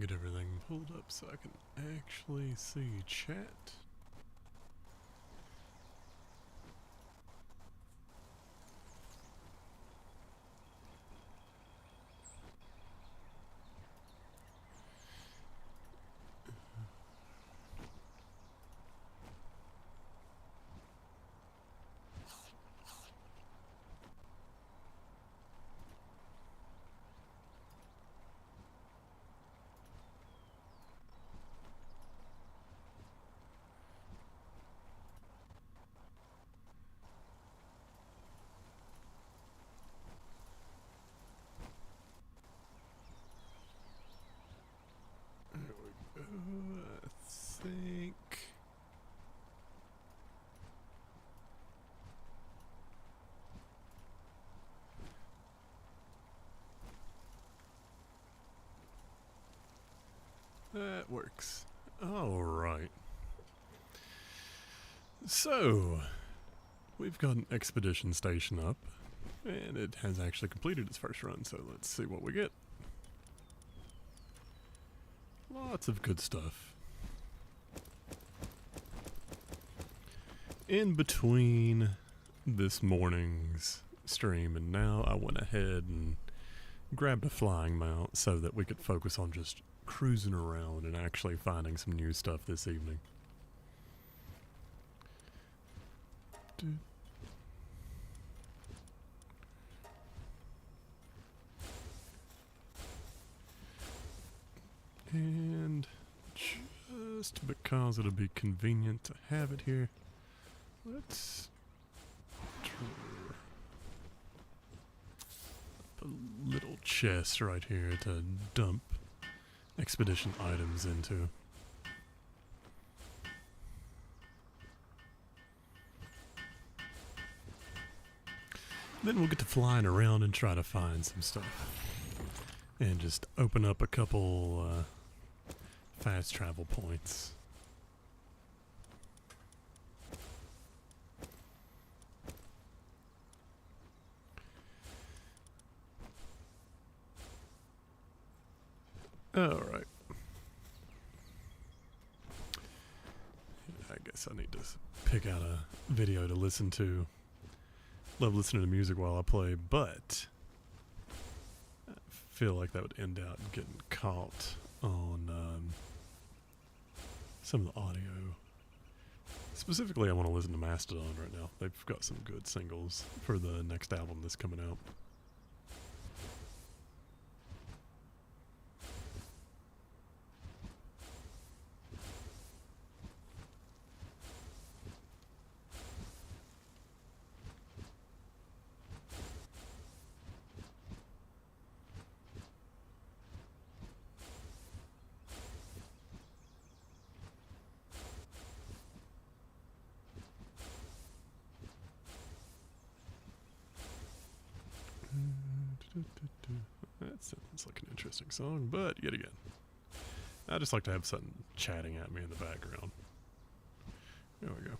Get everything pulled up so I can actually see chat. There we go, I think. That works. Alright. So, we've got an expedition station up, and it has actually completed its first run, so let's see what we get. Lots of good stuff. In between this morning's stream and now, I went ahead and grabbed a flying mount so that we could focus on just cruising around and actually finding some new stuff this evening. And just because it'll be convenient to have it here, let's a little chest right here to dump expedition items into. Then we'll get to flying around and try to find some stuff. And just open up a couple fast travel points. Alright. I guess I need to pick out a video to listen to. Love listening to music while I play, but I feel like that would end out getting caught on some of the audio. Specifically, I want to listen to Mastodon right now. They've got some good singles for the next album that's coming out. That sounds like an interesting song, but yet again, I just like to have something chatting at me in the background. There we go.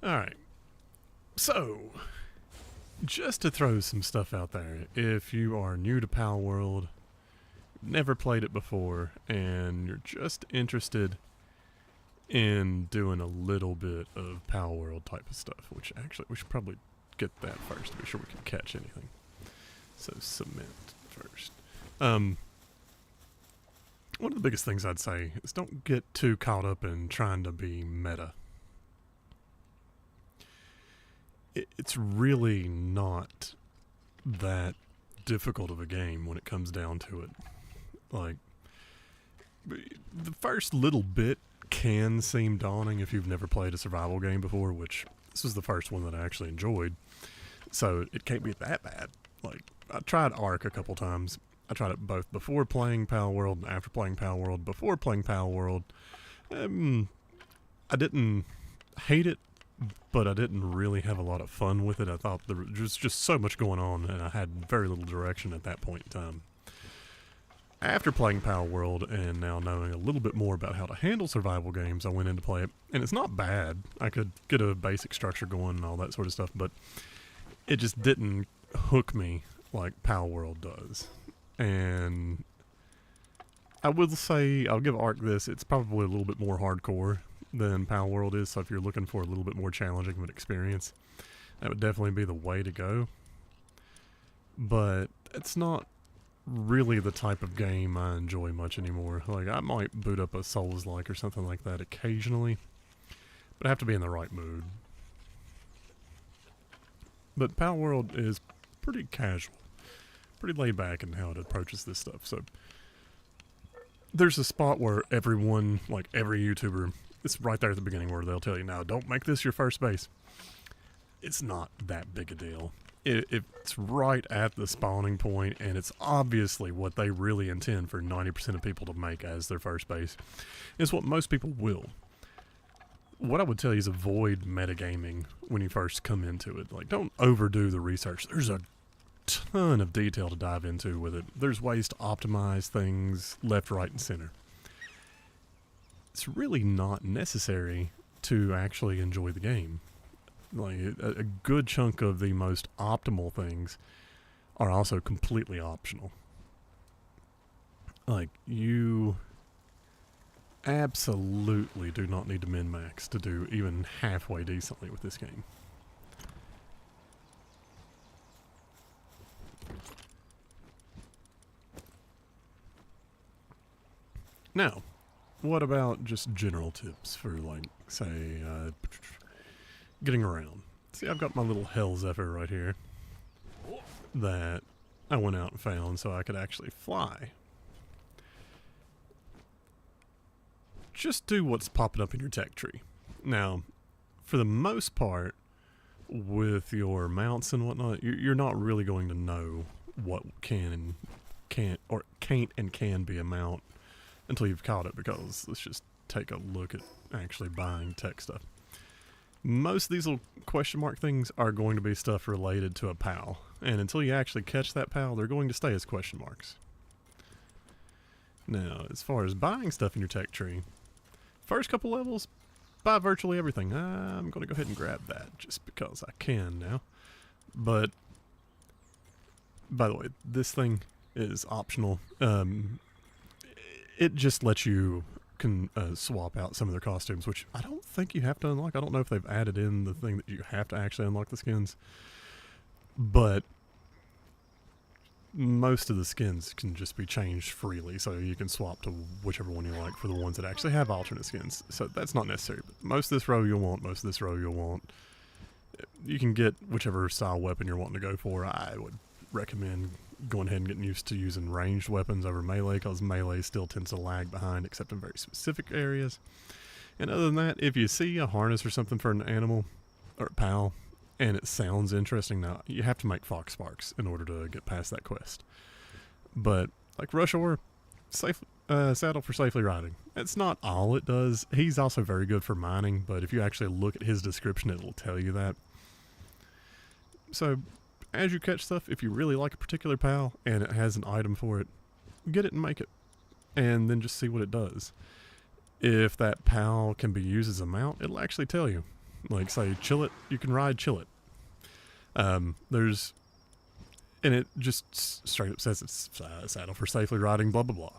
Alright. So, just to throw some stuff out there, if you are new to Palworld, never played it before, and you're just interested in doing a little bit of Palworld type of stuff, which actually we should probably get that first to be sure we can catch anything. So cement first. One of the biggest things I'd say is don't get too caught up in trying to be meta. It's really not that difficult of a game when it comes down to it. Like, the first little bit can seem daunting if you've never played a survival game before, which this was the first one that I actually enjoyed. So it can't be that bad. Like, I tried Ark a couple times. I tried it both before playing Palworld and after playing Palworld. Before playing Palworld, I didn't hate it, but I didn't really have a lot of fun with it. I thought there was just so much going on, and I had very little direction at that point in time. After playing Palworld and now knowing a little bit more about how to handle survival games, I went in to play it, and it's not bad. I could get a basic structure going and all that sort of stuff, but it just didn't hook me like Palworld does. And I will say, I'll give Ark this, it's probably a little bit more hardcore than Palworld is, so if you're looking for a little bit more challenging of an experience, that would definitely be the way to go. But it's not really the type of game I enjoy much anymore. Like, I might boot up a Souls-like or something like that occasionally, but I have to be in the right mood. But Palworld is pretty casual, pretty laid back in how it approaches this stuff. So there's a spot where everyone, like every YouTuber, it's right there at the beginning where they'll tell you, now don't make this your first base. It's not that big a deal. It's right at the spawning point, and it's obviously what they really intend for 90% of people to make as their first base. It's what most people will. What I would tell you is avoid metagaming when you first come into it. Like, don't overdo the research. There's a ton of detail to dive into with it. There's ways to optimize things left, right, and center. It's really not necessary to actually enjoy the game. Like, a good chunk of the most optimal things are also completely optional. Like, you absolutely do not need to min-max to do even halfway decently with this game. Now, what about just general tips for, like, say, getting around? See, I've got my little Hell Zephyr right here that I went out and found so I could actually fly. Just do what's popping up in your tech tree. Now, for the most part, with your mounts and whatnot, you're not really going to know what can't and can be a mount until you've caught it, because let's just take a look at actually buying tech stuff. Most of these little question mark things are going to be stuff related to a PAL, and until you actually catch that PAL, they're going to stay as question marks. Now, as far as buying stuff in your tech tree, first couple levels, buy virtually everything. I'm going to go ahead and grab that just because I can now. But, by the way, this thing is optional. It just lets you swap out some of their costumes, which I don't think you have to unlock. I don't know if they've added in the thing that you have to actually unlock the skins. But most of the skins can just be changed freely, so you can swap to whichever one you like for the ones that actually have alternate skins. So that's not necessary, but most of this row you'll want, most of this row you'll want. You can get whichever style weapon you're wanting to go for. I would recommend going ahead and getting used to using ranged weapons over melee, because melee still tends to lag behind except in very specific areas. And other than that, if you see a harness or something for an animal or a PAL and it sounds interesting, now you have to make Fox Sparks in order to get past that quest. But like Rush Ore, saddle for safely riding. It's not all it does. He's also very good for mining, but if you actually look at his description, it'll tell you that. So as you catch stuff, if you really like a particular PAL and it has an item for it, get it and make it. And then just see what it does. If that PAL can be used as a mount, it'll actually tell you. Like, say, chill it, you can ride chill it. And it just straight up says it's saddle for safely riding, blah, blah, blah.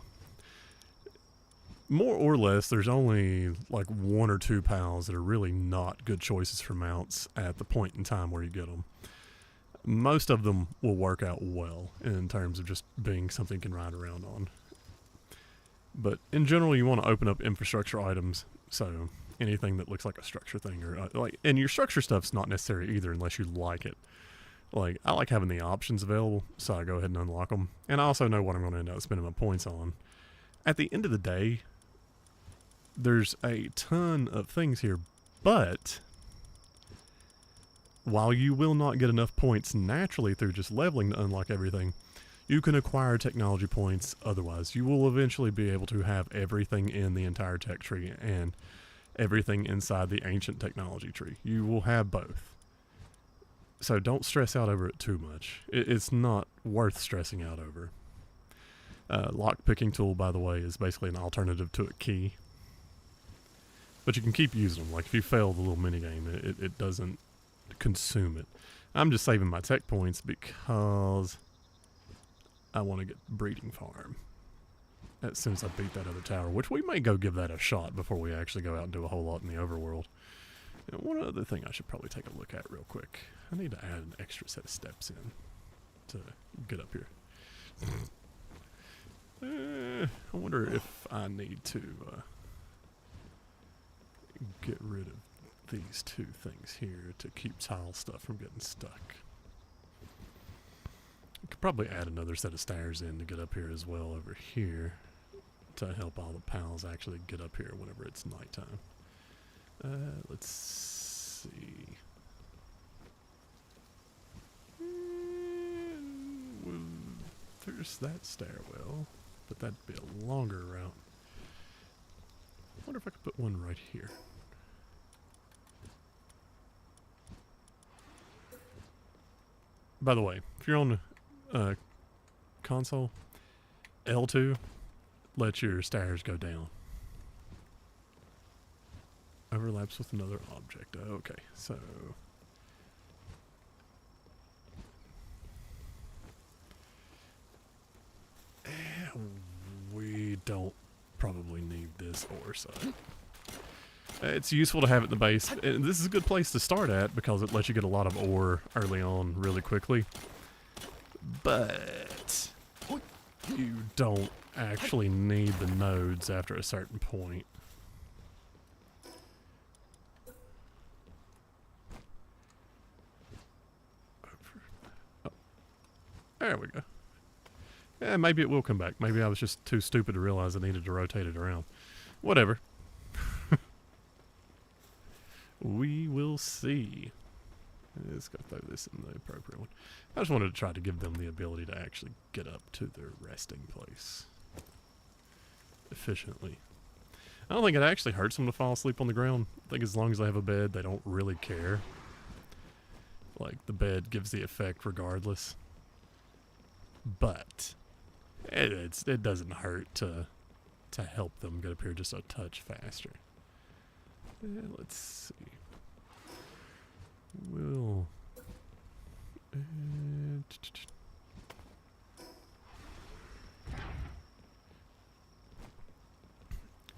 More or less, there's only like one or two PALs that are really not good choices for mounts at the point in time where you get them. Most of them will work out well in terms of just being something you can ride around on. But in general, you want to open up infrastructure items, so anything that looks like a structure thing, or and your structure stuff's not necessary either unless you like it. Like, I like having the options available, so I go ahead and unlock them. And I also know what I'm going to end up spending my points on. At the end of the day, there's a ton of things here, but while you will not get enough points naturally through just leveling to unlock everything, you can acquire technology points otherwise. You will eventually be able to have everything in the entire tech tree and everything inside the ancient technology tree. You will have both. So don't stress out over it too much. It's not worth stressing out over. Lock-picking tool, by the way, is basically an alternative to a key. But you can keep using them. Like, if you fail the little minigame, it doesn't consume it. I'm just saving my tech points because I want to get breeding farm. as soon as I beat that other tower, which we may go give that a shot before we actually go out and do a whole lot in the overworld. And one other thing I should probably take a look at real quick. I need to add an extra set of steps in to get up here. I wonder if I need to get rid of these two things here to keep tile stuff from getting stuck. I could probably add another set of stairs in to get up here as well over here to help all the pals actually get up here whenever it's nighttime. Let's see. Well, there's that stairwell, but that'd be a longer route. I wonder if I could put one right here. By the way, if you're on console, L2 lets your stairs go down. Overlaps with another object. Okay, so we don't probably need this ore side. It's useful to have it in the base. And this is a good place to start at because it lets you get a lot of ore early on really quickly. But you don't actually need the nodes after a certain point. Oh, there we go. Yeah, maybe it will come back. Maybe I was just too stupid to realize I needed to rotate it around. Whatever. We will see. Let's go throw this in the appropriate one. I just wanted to try to give them the ability to actually get up to their resting place efficiently. I don't think it actually hurts them to fall asleep on the ground. I think as long as they have a bed, they don't really care. Like, the bed gives the effect regardless. But it doesn't hurt to help them get up here just a touch faster. Let's see. We'll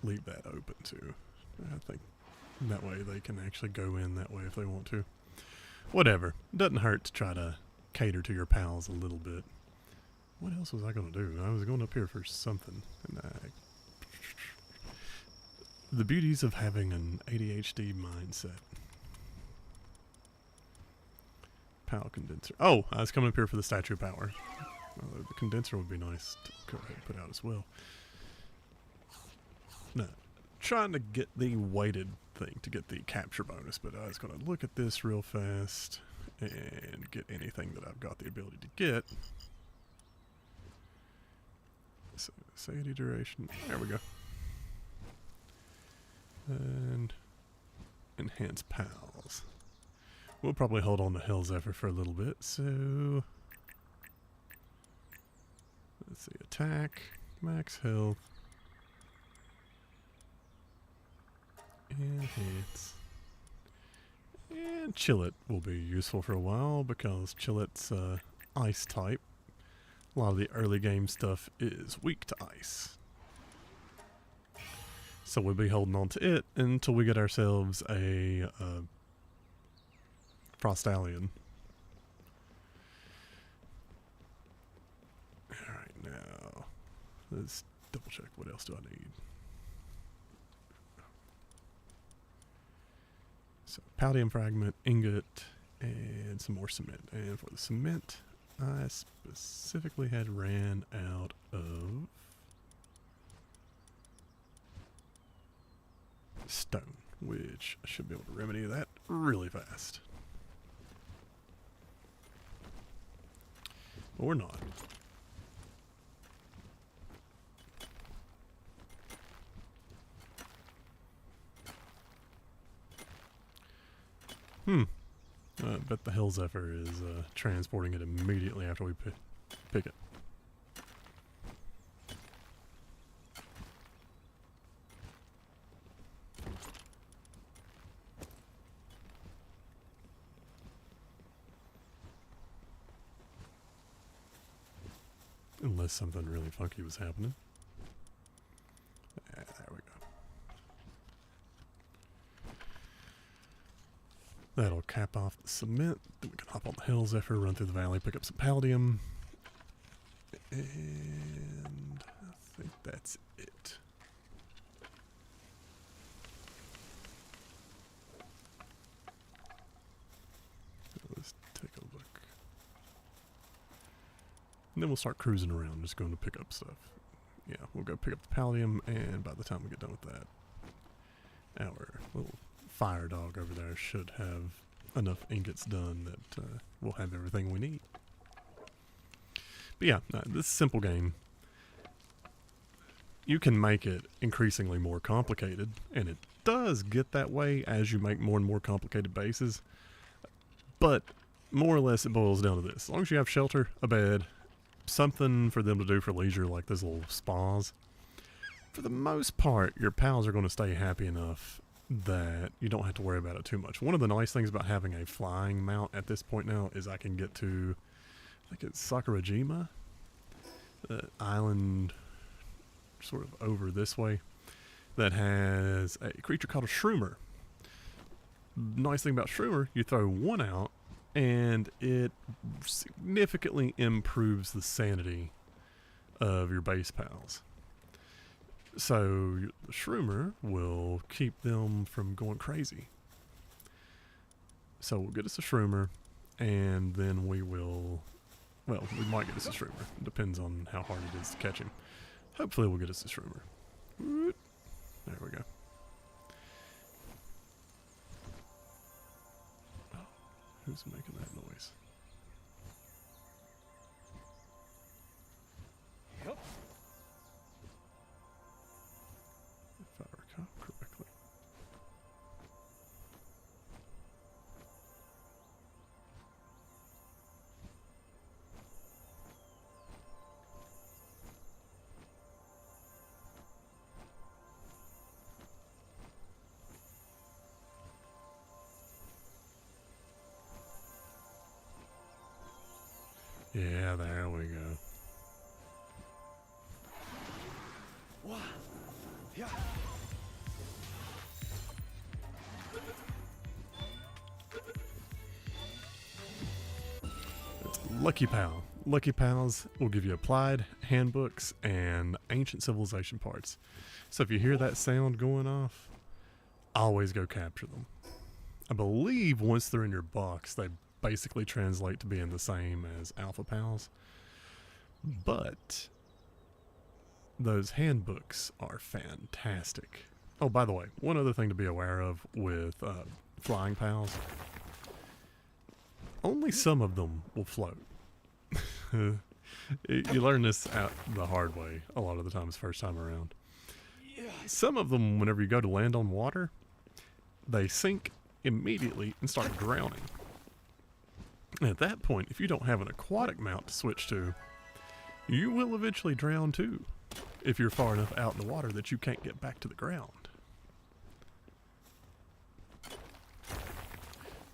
leave that open too. I think that way they can actually go in that way if they want to. Whatever. Doesn't hurt to try to cater to your pals a little bit. What else was I going to do? I was going up here for something. And the beauties of having an ADHD mindset. Power condenser. Oh, I was coming up here for the statue of power. The condenser would be nice to go ahead and put out as well. No, trying to get the weighted thing to get the capture bonus, but I was going to look at this real fast and get anything that I've got the ability to get. So, safety duration. There we go. And enhance pals. We'll probably hold on to Hell Zephyr for a little bit, so let's see, attack, max health, enhance, and Chillet will be useful for a while because Chillet's ice type. A lot of the early game stuff is weak to ice. So we'll be holding on to it until we get ourselves a Frostallion. Alright, now let's double check what else do I need. So Paldium fragment, ingot, and some more cement. And for the cement, I specifically had ran out of stone, which I should be able to remedy that really fast. Or not. I bet the Hell Zephyr is transporting it immediately after we pick it. Unless something really funky was happening. That'll cap off the cement. Then we can hop on the hill zephyr, run through the valley, pick up some palladium. And I think that's it. Let's take a look. And then we'll start cruising around, just going to pick up stuff. Yeah, we'll go pick up the palladium, and by the time we get done with that, our little fire dog over there should have enough ingots done that we'll have everything we need. But yeah, this simple game, you can make it increasingly more complicated, and it does get that way as you make more and more complicated bases. But more or less it boils down to this. As long as you have shelter, a bed, something for them to do for leisure like those little spas, for the most part your pals are going to stay happy enough that you don't have to worry about it too much. One of the nice things about having a flying mount at this point now is I can get to, I think it's Sakurajima, the island sort of over this way, that has a creature called a shroomer. Nice thing about shroomer, you throw one out and it significantly improves the sanity of your base pals. So the shroomer will keep them from going crazy. So we'll get us a shroomer, and then we will, well, we might get us a shroomer. It depends on how hard it is to catch him. Hopefully we'll get us a shroomer. There we go. Oh, who's making that noise? Yep. If I recall correctly. Yeah, there we go. Wow. Yeah. It's Lucky Pal. Lucky Pals will give you applied, handbooks, and ancient civilization parts. So if you hear that sound going off, always go capture them. I believe once they're in your box, they basically translate to being the same as Alpha Pals. But those handbooks are fantastic. Oh, by the way, one other thing to be aware of with flying pals. Only some of them will float. You learn this out the hard way a lot of the times first time around. Some of them, whenever you go to land on water, they sink immediately and start drowning. And at that point, if you don't have an aquatic mount to switch to, you will eventually drown too, if you're far enough out in the water that you can't get back to the ground.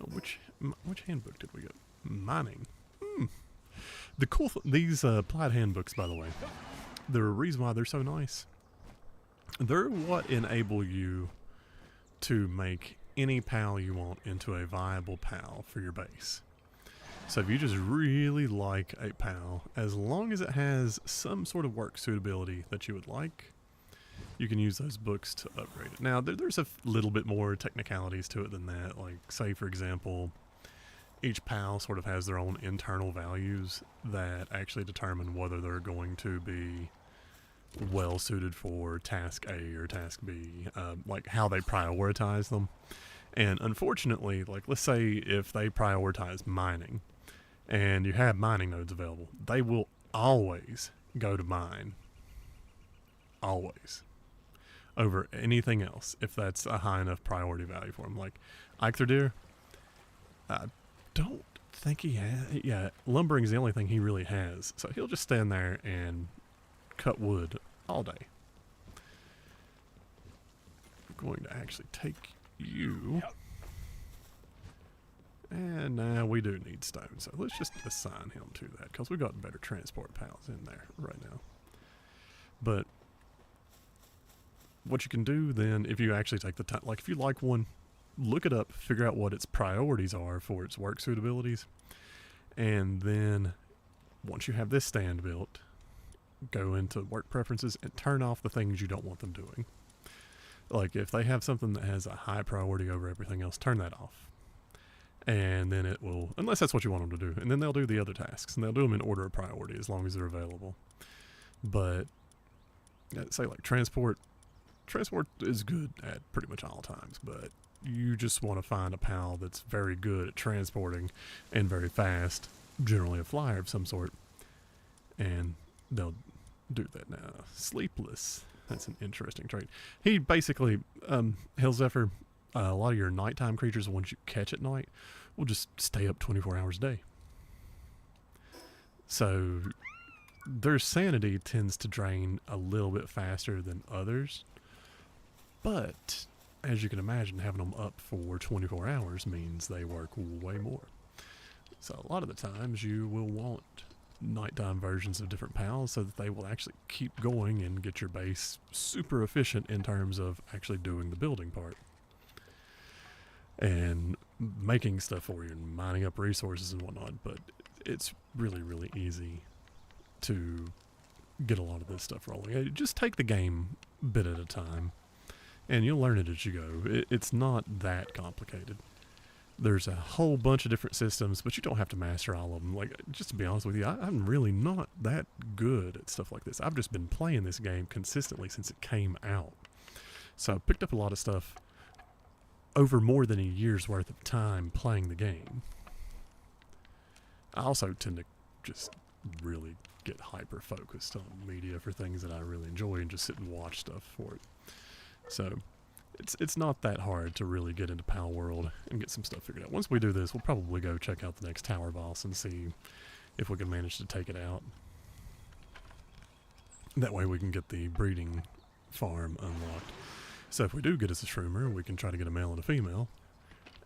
Oh, which handbook did we get? Mining. The cool these applied handbooks, by the way, the reason why they're so nice, they're what enable you to make any pal you want into a viable pal for your base. So if you just really like a pal, as long as it has some sort of work suitability that you would like, you can use those books to upgrade it. Now, there's a little bit more technicalities to it than that. Like, say, for example, each pal sort of has their own internal values that actually determine whether they're going to be well suited for task A or task B, like how they prioritize them. And unfortunately, like, let's say if they prioritize mining and you have mining nodes available, they will always go to mine. Always. Over anything else, if that's a high enough priority value for them. Like, Eiktherdir, I don't think he has... Yeah, lumbering's the only thing he really has. So he'll just stand there and cut wood all day. I'm going to actually take you... Yep. And now we do need stone, so let's just assign him to that, because we've got better transport pals in there right now. But what you can do then, if you actually take the time, like if you like one, look it up, figure out what its priorities are for its work suitabilities, and then once you have this stand built, go into work preferences and turn off the things you don't want them doing. Like if they have something that has a high priority over everything else, turn that off. And then it will, unless that's what you want them to do, and then they'll do the other tasks, and they'll do them in order of priority as long as they're available. But say like transport is good at pretty much all times, but you just want to find a pal that's very good at transporting and very fast, generally a flyer of some sort, and they'll do that. Now sleepless, that's an interesting trait. He basically Hill Zephyr, a lot of your nighttime creatures, the ones you catch at night, will just stay up 24 hours a day. So their sanity tends to drain a little bit faster than others. But as you can imagine, having them up for 24 hours means they work way more. So a lot of the times you will want nighttime versions of different pals so that they will actually keep going and get your base super efficient in terms of actually doing the building part. And making stuff for you and mining up resources and whatnot, but it's really, really easy to get a lot of this stuff rolling. Just take the game bit at a time, and you'll learn it as you go. It's not that complicated. There's a whole bunch of different systems, but you don't have to master all of them. Like, just to be honest with you, I'm really not that good at stuff like this. I've just been playing this game consistently since it came out. So I picked up a lot of stuff over more than a year's worth of time playing the game. I also tend to just really get hyper focused on media for things that I really enjoy and just sit and watch stuff for it. So it's not that hard to really get into Palworld and get some stuff figured out. Once we do this, we'll probably go check out the next tower boss and see if we can manage to take it out. That way we can get the breeding farm unlocked. So if we do get us a shroomer, we can try to get a male and a female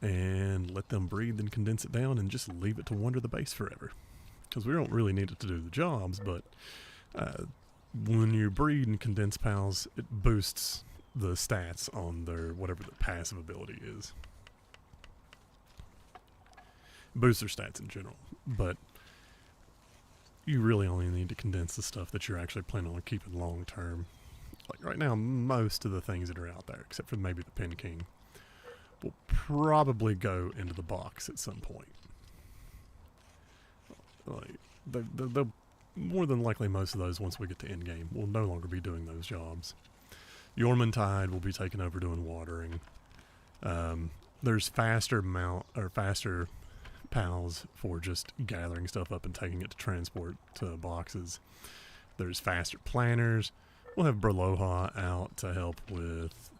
and let them breed and condense it down and just leave it to wander the base forever. Because we don't really need it to do the jobs, but when you breed and condense pals, it boosts the stats on their whatever the passive ability is. Boosts their stats in general, but you really only need to condense the stuff that you're actually planning on keeping long term. Like right now, most of the things that are out there, except for maybe the Pin King, will probably go into the box at some point. Like, they'll more than likely, most of those, once we get to end game, will no longer be doing those jobs. Yormantide will be taken over doing watering. There's faster pals for just gathering stuff up and taking it to transport to boxes. There's faster planners. We'll have Berloha out to help with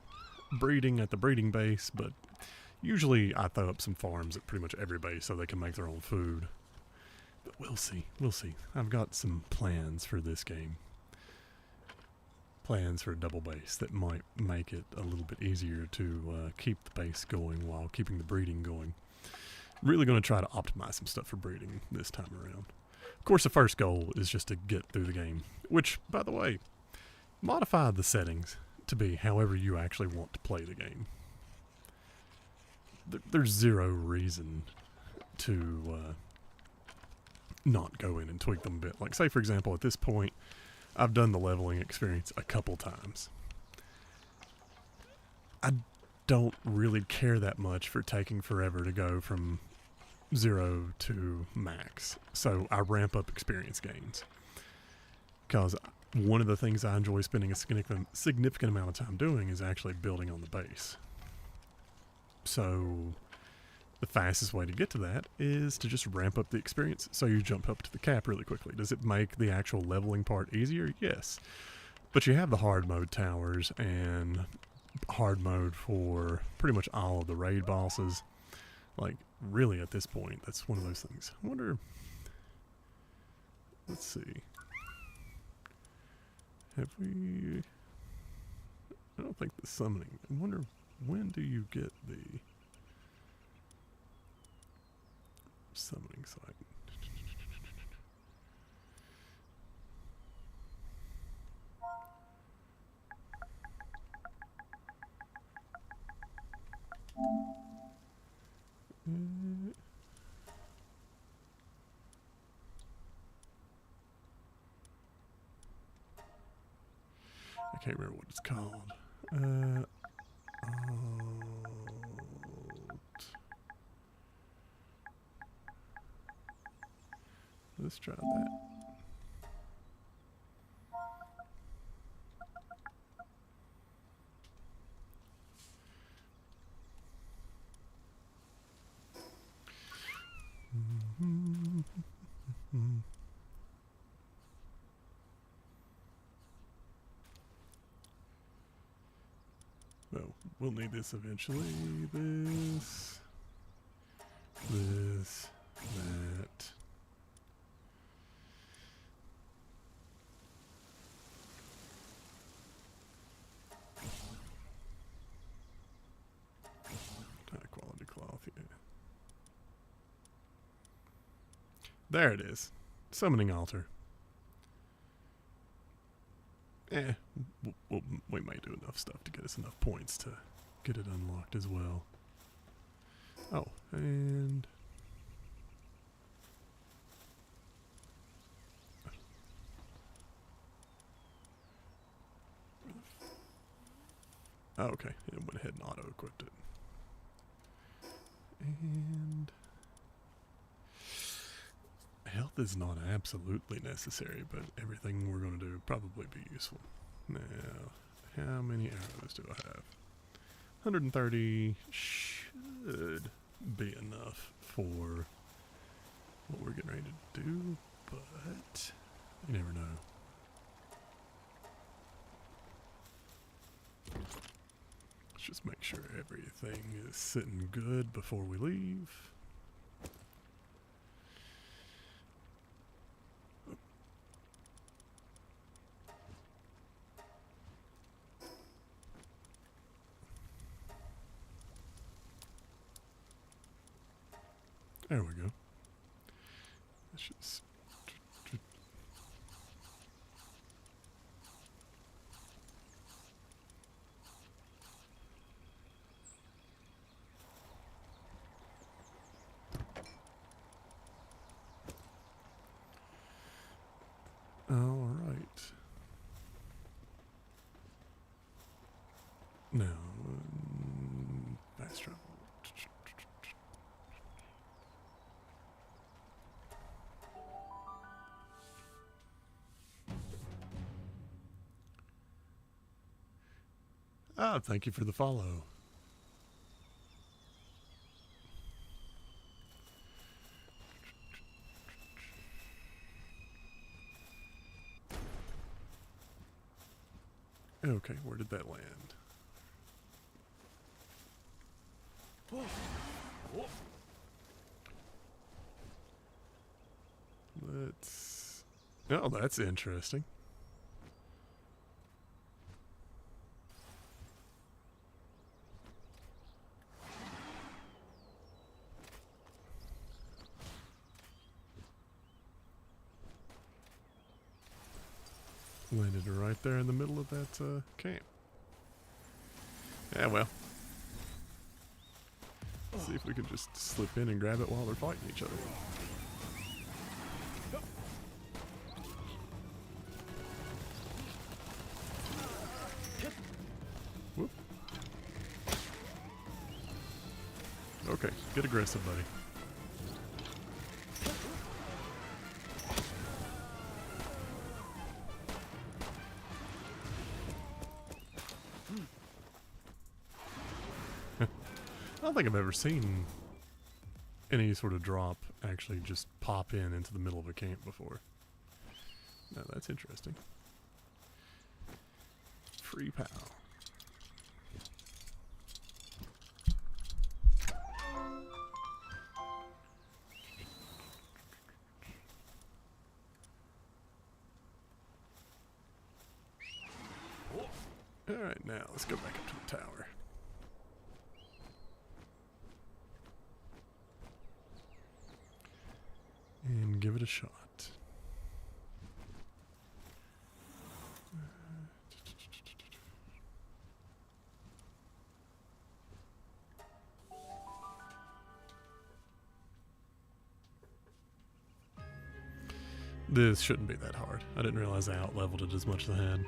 breeding at the breeding base, but usually I throw up some farms at pretty much every base so they can make their own food. But we'll see. We'll see. I've got some plans for this game. Plans for a double base that might make it a little bit easier to keep the base going while keeping the breeding going. Really going to try to optimize some stuff for breeding this time around. Of course, the first goal is just to get through the game, which, by the way, modify the settings to be however you actually want to play the game. There's zero reason to not go in and tweak them a bit. Like, say, for example, at this point, I've done the leveling experience a couple times. I don't really care that much for taking forever to go from 0 to max. So I ramp up experience gains. Because one of the things I enjoy spending a significant amount of time doing is actually building on the base. So the fastest way to get to that is to just ramp up the experience so you jump up to the cap really quickly. Does it make the actual leveling part easier? Yes. But you have the hard mode towers and hard mode for pretty much all of the raid bosses. Like, really at this point, that's one of those things. I wonder, let's see. Have we, I don't think the summoning, I wonder when do you get the summoning site? I can't remember what it's called. Let's try that. Well, we'll need this eventually. This, that. High quality cloth, yeah. There it is. Summoning altar. We may do enough stuff to get us enough points to get it unlocked as well. Oh, and... Oh, okay, it went ahead and auto-equipped it. And... Health is not absolutely necessary, but everything we're going to do will probably be useful. Now, how many arrows do I have? 130 should be enough for what we're getting ready to do, but you never know. Let's just make sure everything is sitting good before we leave. There we go. Let's just... All right. Now, fast travel. Ah, thank you for the follow. Okay, where did that land? Let's... Oh, that's interesting. Landed right there in the middle of that camp. Yeah, well. See if we can just slip in and grab it while they're fighting each other. Whoop. Okay, get aggressive, buddy. I don't think I've ever seen any sort of drop actually just pop into the middle of a camp before. Now that's interesting. Free POW. Alright, now let's go back up to the tower. And give it a shot. This shouldn't be that hard. I didn't realize I out-leveled it as much as I had.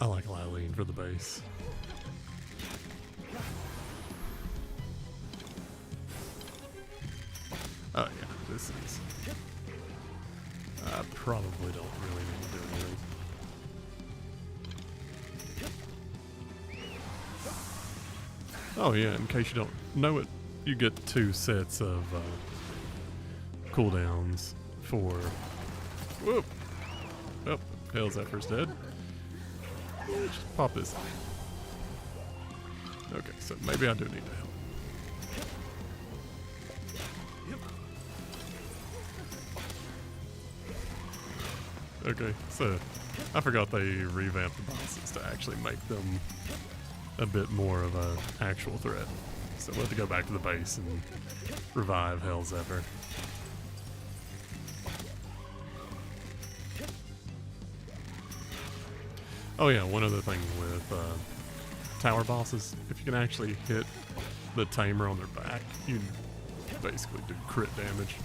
I like Lylene for the base. Oh yeah, this is... I probably don't really need to do anything. Oh yeah, in case you don't know it, you get 2 sets of cooldowns for... Whoop! Oh, Hell's Zephyr's dead. Just pop this. Okay, so maybe I do need to help. Okay, so I forgot they revamped the bosses to actually make them a bit more of an actual threat. So we'll have to go back to the base and revive Hell's Zephyr. Oh yeah, one other thing with tower bosses, if you can actually hit the tamer on their back, you basically do crit damage.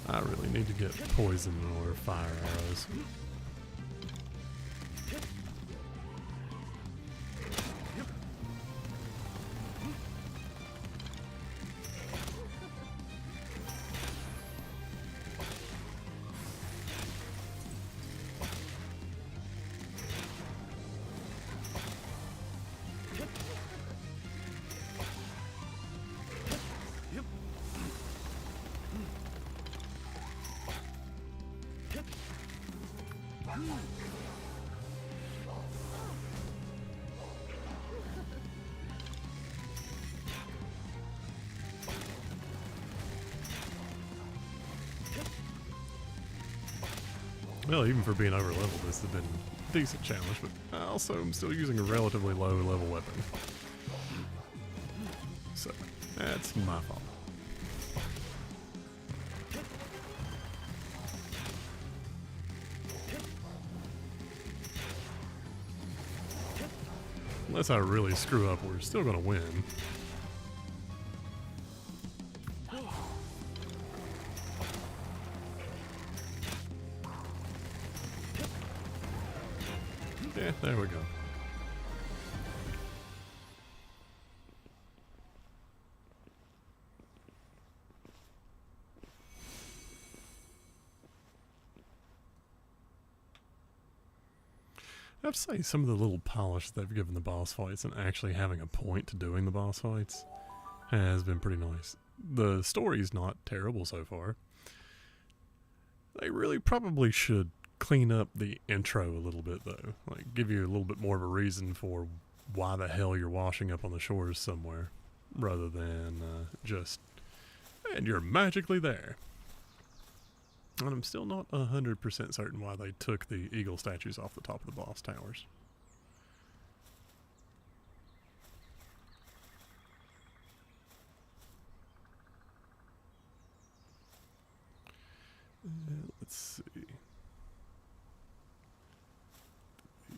I really need to get poison or fire arrows. Well, even for being over leveled, this has been a decent challenge, but I also am still using a relatively low level weapon. So, that's my fault. Unless I really screw up, we're still gonna win. Yeah, there we go. I have to say, some of the little polish they've given the boss fights and actually having a point to doing the boss fights has been pretty nice. The story's not terrible so far. They really probably should clean up the intro a little bit, though. Like, give you a little bit more of a reason for why the hell you're washing up on the shores somewhere, rather than just, and you're magically there. And I'm still not 100% certain why they took the eagle statues off the top of the boss towers. Let's see.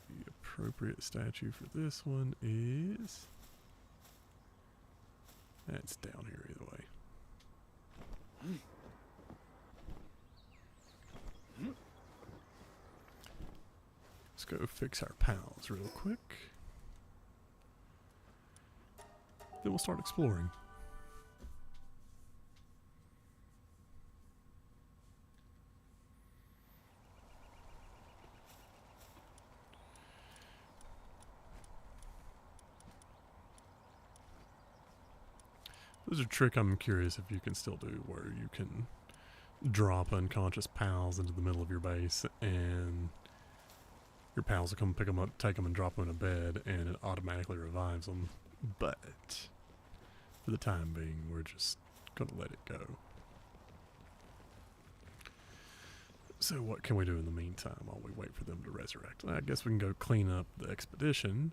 The appropriate statue for this one is... That's down here either way. Let's go fix our pals real quick. Then we'll start exploring. There's a trick I'm curious if you can still do where you can drop unconscious pals into the middle of your base, and your pals will come pick them up, take them, and drop them in a bed, and it automatically revives them. But for the time being, we're just gonna let it go. So what can we do in the meantime while we wait for them to resurrect? I guess we can go clean up the expedition.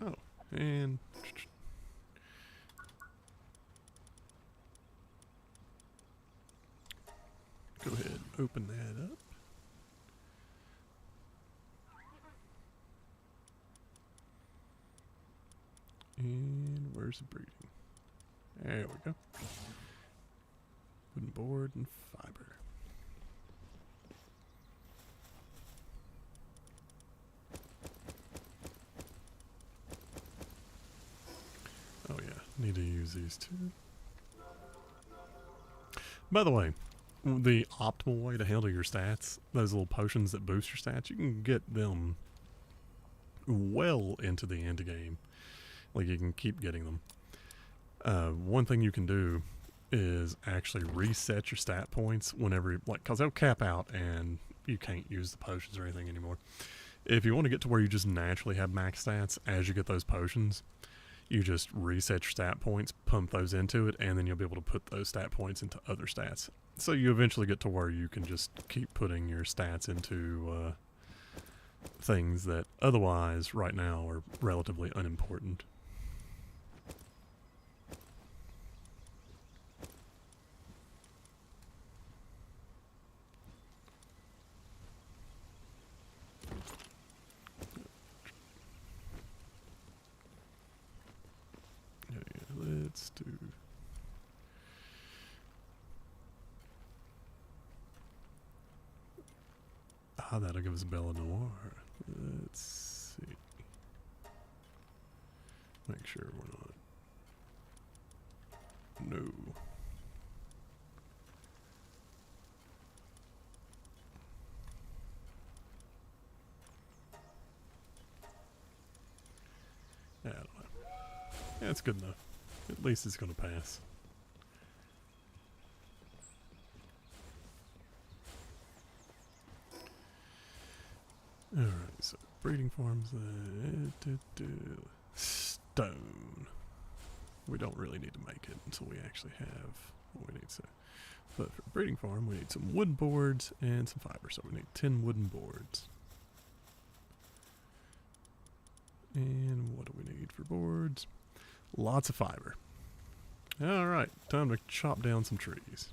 Oh, and go ahead, open that up. And where's the breeding? There we go. Wooden board and fiber. Oh yeah, need to use these two. By the way, the optimal way to handle your stats, those little potions that boost your stats, you can get them well into the end game. Like, you can keep getting them. One thing you can do is actually reset your stat points whenever, like, because they'll cap out and you can't use the potions or anything anymore. If you want to get to where you just naturally have max stats as you get those potions, you just reset your stat points, pump those into it, and then you'll be able to put those stat points into other stats. So you eventually get to where you can just keep putting your stats into things that otherwise right now are relatively unimportant. Let's do... Ah, that'll give us Bella Noir. Let's see. Make sure we're not... No. Yeah, I don't know. Yeah, it's good enough. At least it's going to pass. Alright, so breeding farms, stone. We don't really need to make it until we actually have what we need. So, but for breeding farm, we need some wooden boards and some fiber. So we need 10 wooden boards. And what do we need for boards? Lots of fiber. Alright, time to chop down some trees.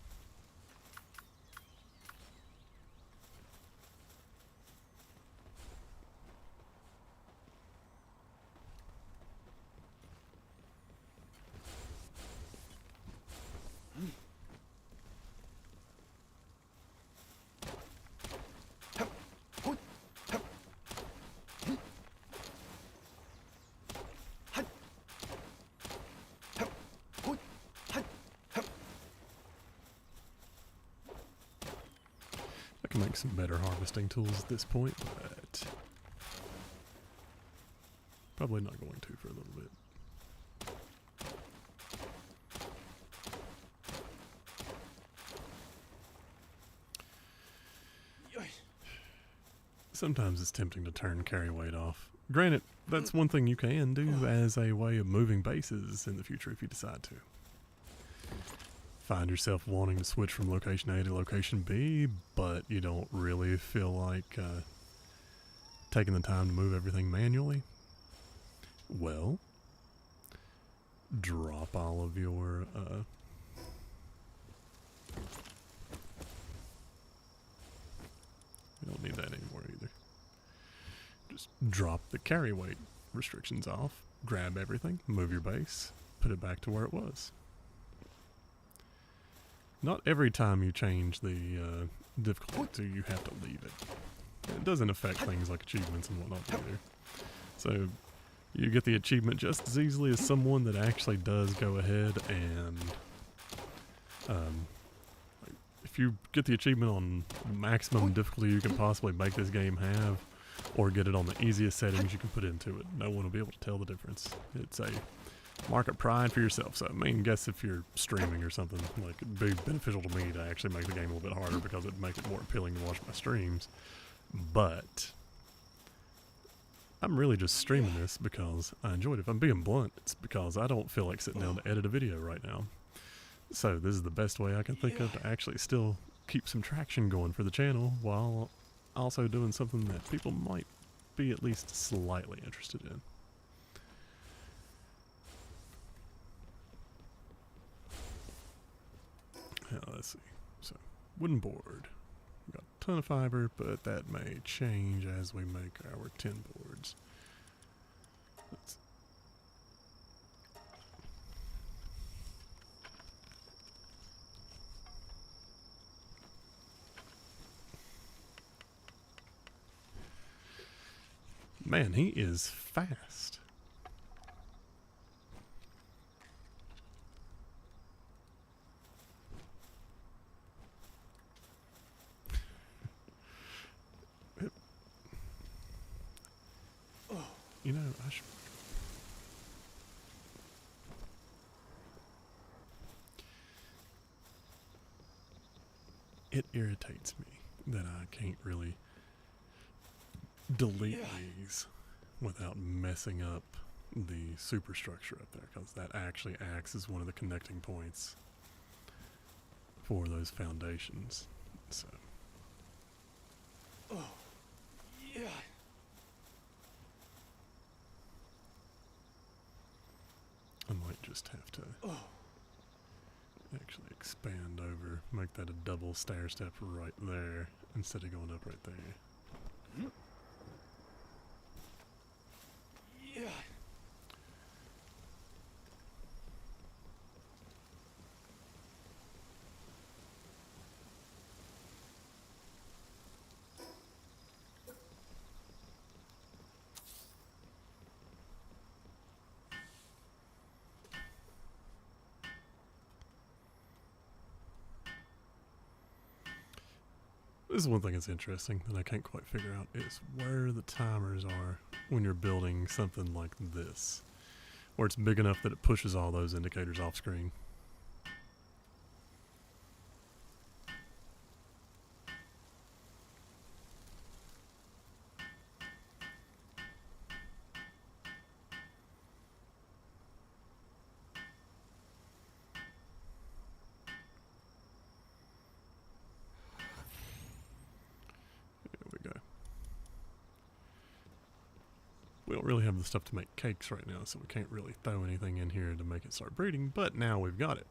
I can make some better harvesting tools at this point, but probably not going to for a little bit. Sometimes it's tempting to turn carry weight off. Granted, that's one thing you can do as a way of moving bases in the future if you decide to. Find yourself wanting to switch from location A to location B, but you don't really feel like taking the time to move everything manually. Well, drop all of your we don't need that anymore either. Just drop the carry weight restrictions off, grab everything, move your base, put it back to where it was. Not every time you change the difficulty you have to leave it. It doesn't affect things like achievements and whatnot either. So you get the achievement just as easily as someone that actually does go ahead and if you get the achievement on the maximum difficulty you can possibly make this game have, or get it on the easiest settings you can put into it, no one will be able to tell the difference. It's a Market pride for yourself. So, I mean, guess if you're streaming or something, like, it'd be beneficial to me to actually make the game a little bit harder because it'd make it more appealing to watch my streams. But I'm really just streaming this because I enjoy it. If I'm being blunt, it's because I don't feel like sitting down to edit a video right now. So this is the best way I can think of to actually still keep some traction going for the channel while also doing something that people might be at least slightly interested in. Let's see. So, wooden board. We've got a ton of fiber, but that may change as we make our tin boards. Let's Man, he is fast. You know, I should... It irritates me that I can't really delete these without messing up the superstructure up there, because that actually acts as one of the connecting points for those foundations. So Yeah. I might just have to actually expand over, make that a double stair step right there instead of going up right there. Yeah. This is one thing that's interesting that I can't quite figure out is where the timers are when you're building something like this, where it's big enough that it pushes all those indicators off screen. We don't really have the stuff to make cakes right now, so we can't really throw anything in here to make it start breeding, but now we've got it.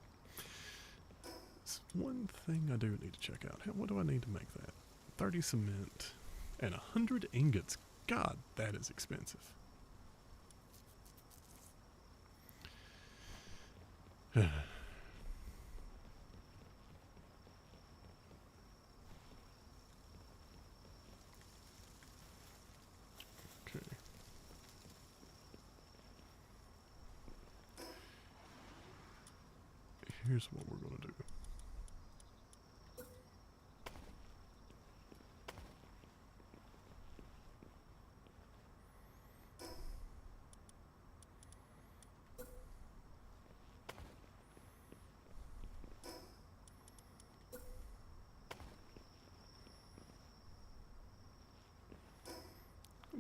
It's one thing I do need to check out. What do I need to make that? 30 cement and 100 ingots. God, that is expensive. Okay. Here's what we're going to do.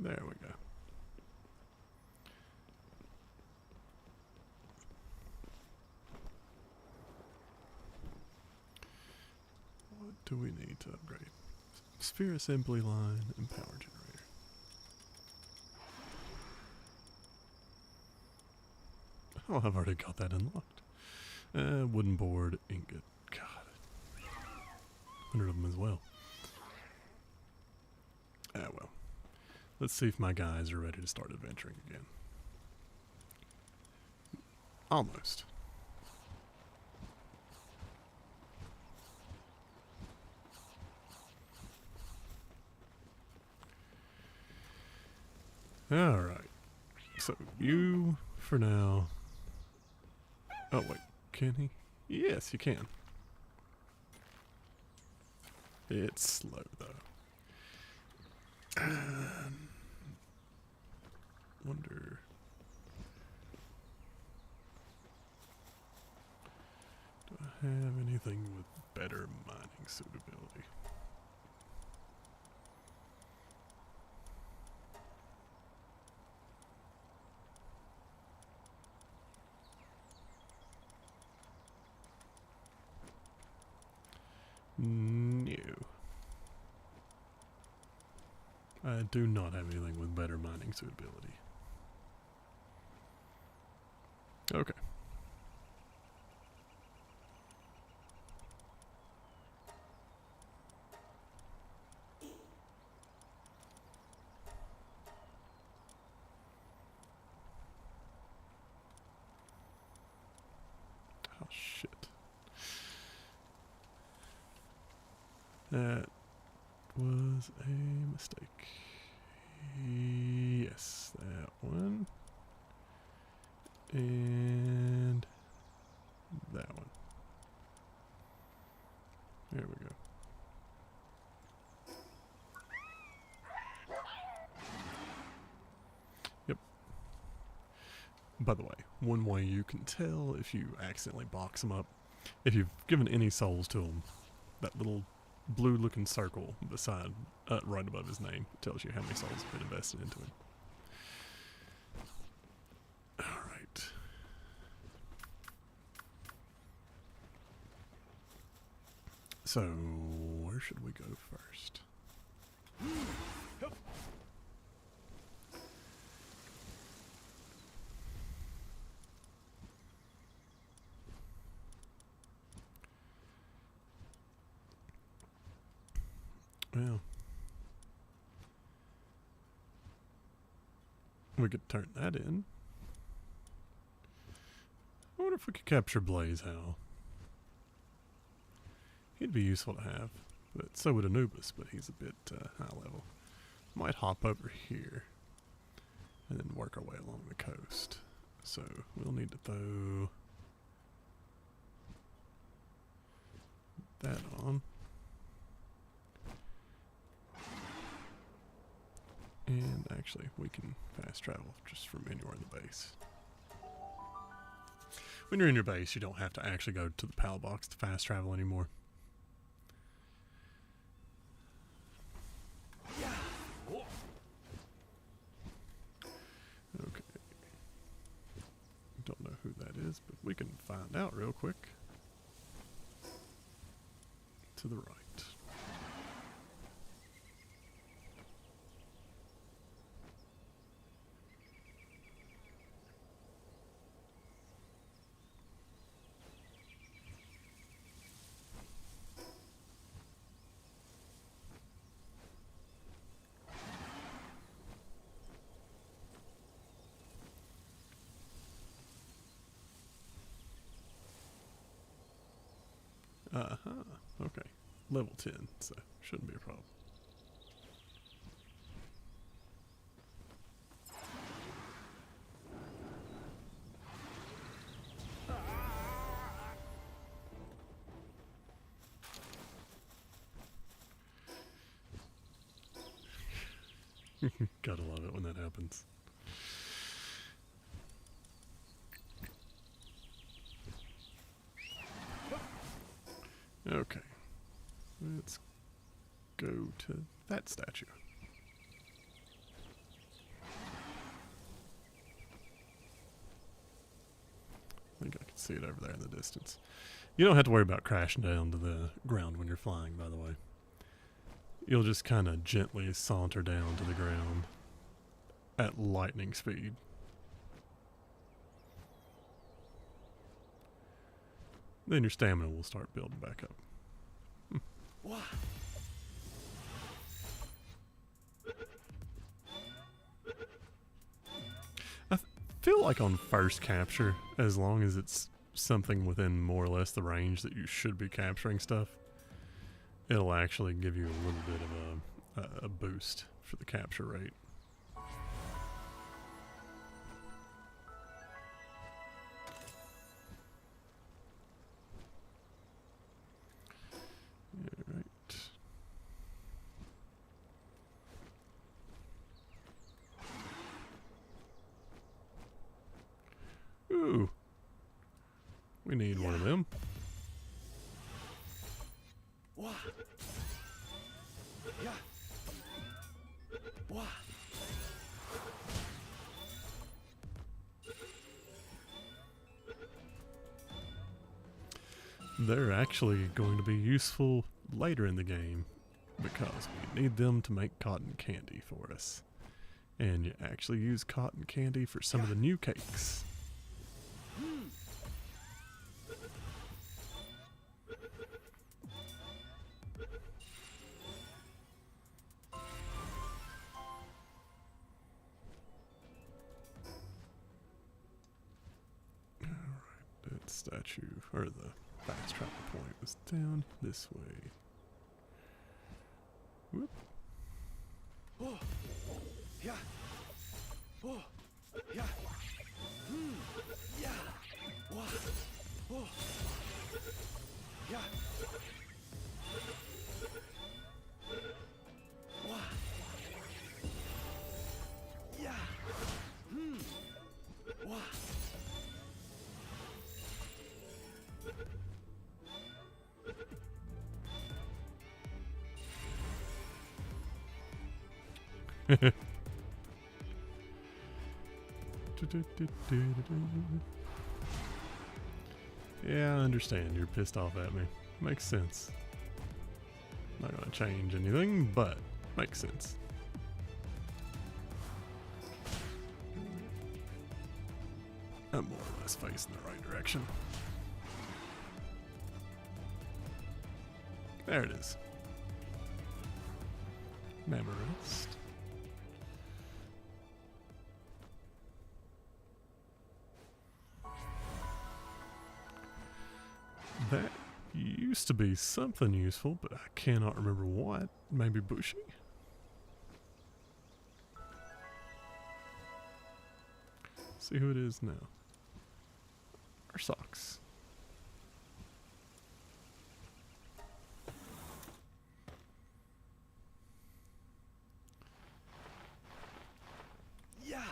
There we go. What do we need to upgrade? Sphere assembly line and power generator. Oh, I've already got that unlocked. Wooden board, ingot. God. 100 of them as well. Ah, well. Let's see if my guys are ready to start adventuring again. Almost. Alright. So, you, for now... Oh, wait. Can he? Yes, you can. It's slow, though. Wonder... have anything with better mining suitability. No. I do not have anything with better mining suitability. Okay. Oh, shit. That was a mistake. Yes, that one. And that one. There we go. Yep. By the way, one way you can tell if you accidentally box them up, if you've given any souls to them, that little blue looking circle beside, right above his name tells you how many souls have been invested into him. Alright. So, where should we go first? Well, we could turn that in. I wonder if we could capture Blaze Howl. He'd be useful to have, but so would Anubis, but he's a bit high level. Might hop over here and then work our way along the coast. So we'll need to throw that on. And actually, we can fast travel just from anywhere in the base. When you're in your base, you don't have to actually go to the PAL box to fast travel anymore. Okay. Don't know who that is, but we can find out real quick. To the right. Uh-huh. Okay. Level 10, so shouldn't be a problem. Gotta love it when that happens. Okay. Let's go to that statue. I think I can see it over there in the distance. You don't have to worry about crashing down to the ground when you're flying, by the way. You'll just kind of gently saunter down to the ground at lightning speed. Then your stamina will start building back up. What? I feel like on first capture, as long as it's something within more or less the range that you should be capturing stuff, it'll actually give you a little bit of a boost for the capture rate. Alright. Ooh. We need one of them. Yeah. Wah. They're actually going to be useful later in the game because we need them to make cotton candy for us. And you actually use cotton candy for some of the new cakes. That statue, or the fast travel point, was down this way. Whoop. Oh. Yeah. Oh. Yeah. Yeah. Wah. Oh. Yeah. Wah. Yeah. Wah. Yeah, I understand. You're pissed off at me. Makes sense. Not gonna change anything, but makes sense. I'm more or less facing the right direction. There it is. Memorized. That used to be something useful, but I cannot remember what. Maybe bushy? See who it is now. Our socks. Yeah.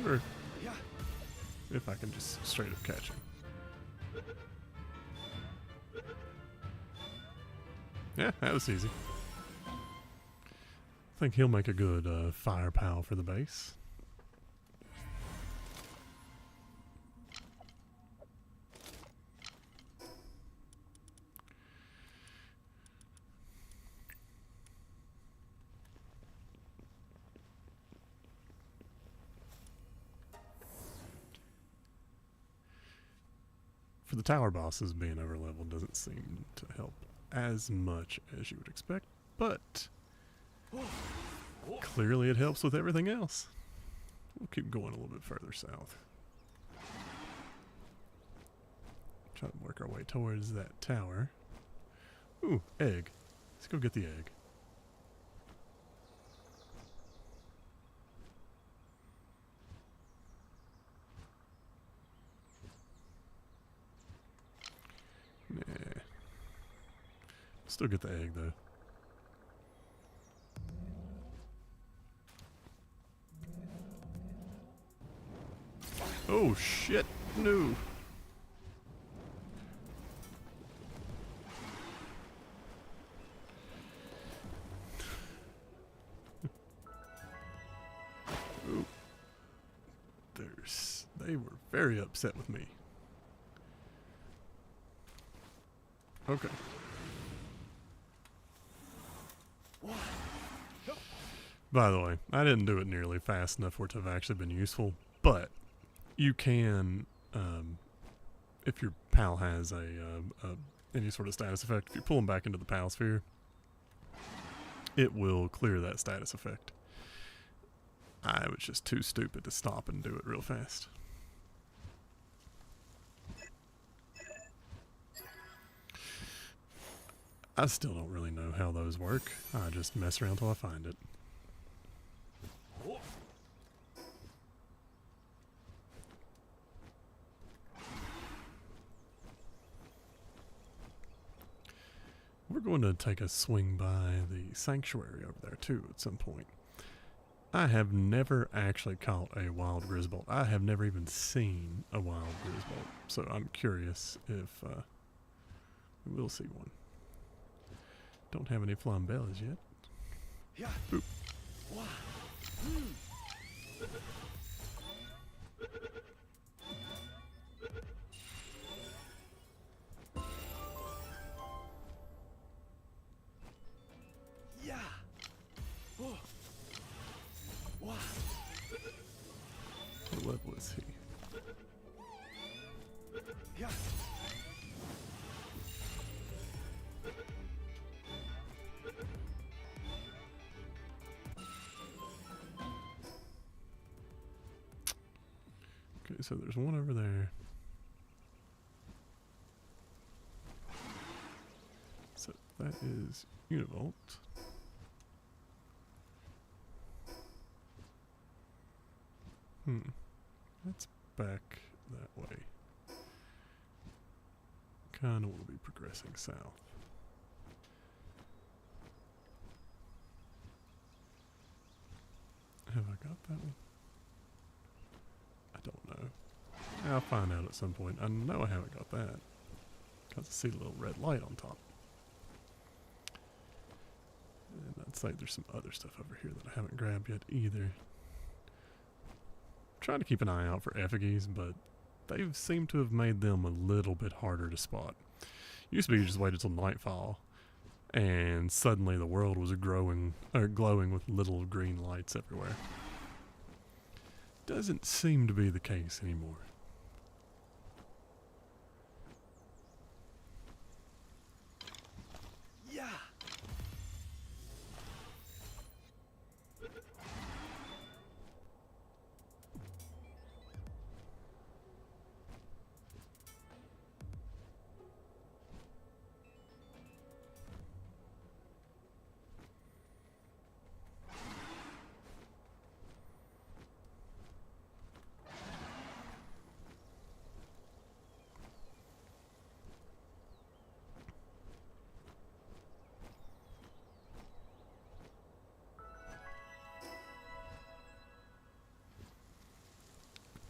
Or Yeah. if I can just straight up catch him. Yeah, that was easy. I think he'll make a good fire pal for the base. For the tower bosses, being overleveled doesn't seem to help as much as you would expect, but clearly it helps with everything else. We'll keep going a little bit further south. Try to work our way towards that tower. Ooh, egg. Let's go get the egg. Nah. Still get the egg though. Oh shit, no. Ooh. They were very upset with me. Okay. By the way, I didn't do it nearly fast enough for it to have actually been useful, but you can, if your pal has any sort of status effect, if you pull him back into the pal sphere, it will clear that status effect. I was just too stupid to stop and do it real fast. I still don't really know how those work. I just mess around till I find it. We're going to take a swing by the sanctuary over there too at some point. I have never actually caught a wild grizzbolt. I have never even seen a wild grizzbolt, so I'm curious if we will see one. Don't have any flambellas yet. Yeah. Boop. Wah. Yeah. Oh. Wah. What level is he? Yeah. Okay, so there's one over there. So that is Univolt. That's back that way. Kinda will be progressing south. Have I got that one? I don't know. I'll find out at some point. I know I haven't got that. Because I see the little red light on top. And I'd say there's some other stuff over here that I haven't grabbed yet either. Trying to keep an eye out for effigies, but they seem to have made them a little bit harder to spot. Used to be you just waited till nightfall, and suddenly the world was glowing with little green lights everywhere. Doesn't seem to be the case anymore. Yeah.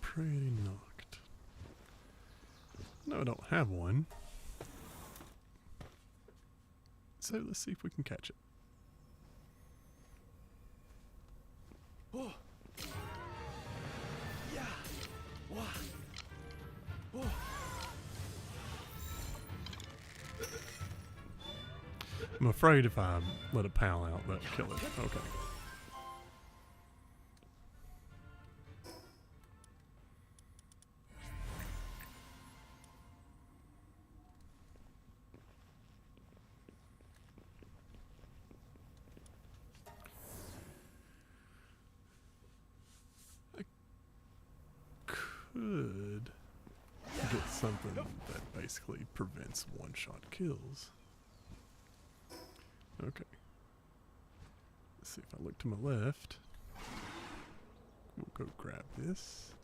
Pretty knocked. No, I don't have one. So let's see if we can catch it. Oh. Yeah. Wah. Oh. I'm afraid if I let a pal out, that'll kill it. Okay. Could get something that basically prevents one-shot kills. Okay. Let's see if I look to my left. We'll go grab this.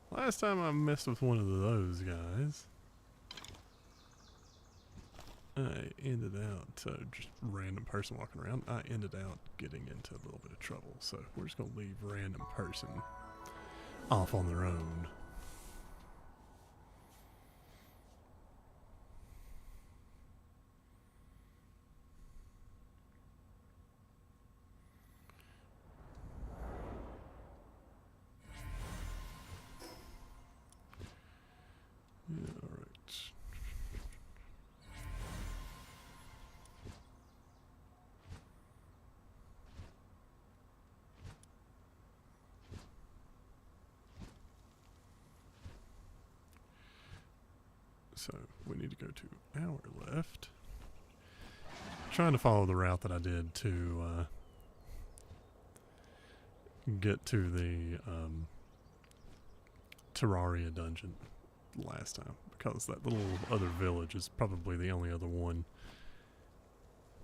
Last time I messed with one of those guys, I ended out, just random person walking around, I ended out getting into a little bit of trouble. So we're just going to leave random person off on their own. Yeah, all right. So we need to go to our left. Trying to follow the route that I did to get to the Terraria dungeon last time, because that little other village is probably the only other one,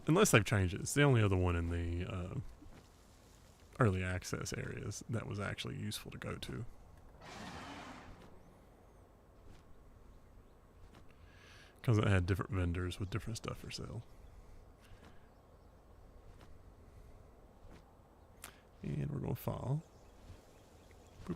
unless they've changed it, it's the only other one in the early access areas that was actually useful to go to. Because it had different vendors with different stuff for sale. And we're going to fall. Boop.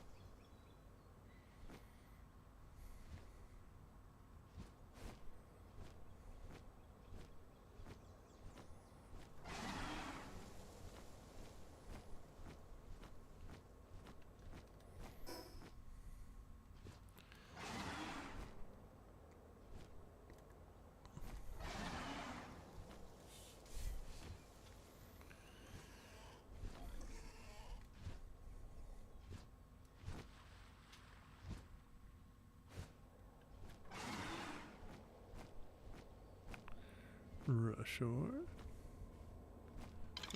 Rushor.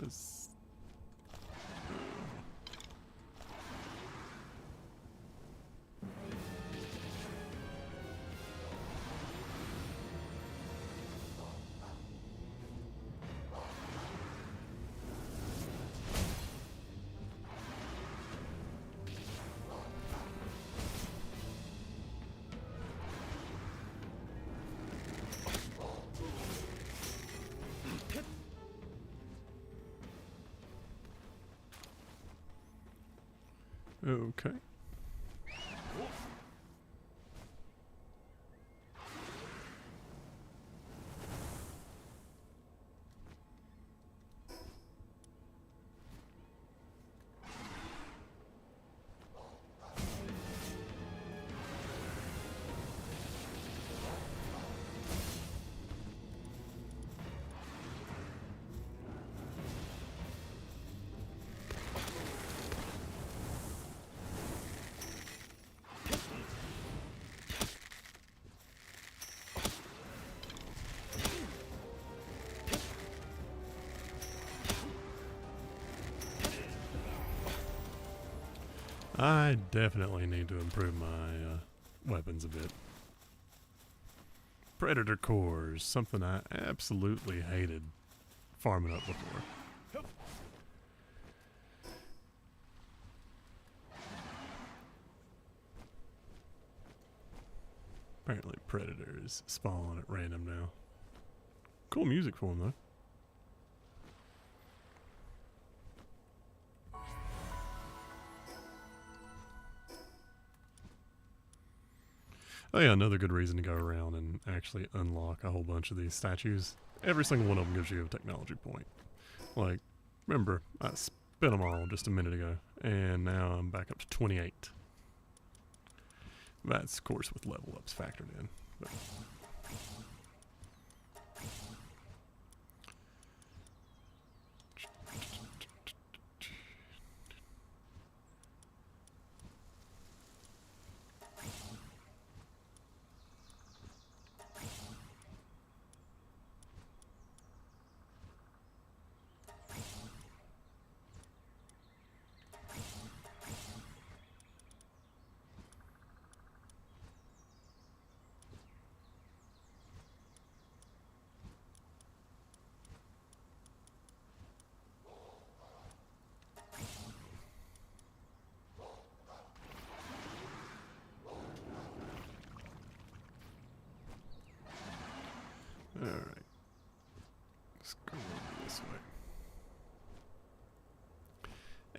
Let's. Okay. I definitely need to improve my weapons a bit. Predator cores, something I absolutely hated farming up before. Apparently predators spawn at random now. Cool music for them though. Oh yeah, another good reason to go around and actually unlock a whole bunch of these statues. Every single one of them gives you a technology point. Like, remember, I spent them all just a minute ago, and now I'm back up to 28. That's, of course, with level ups factored in. But alright. Let's go over this way.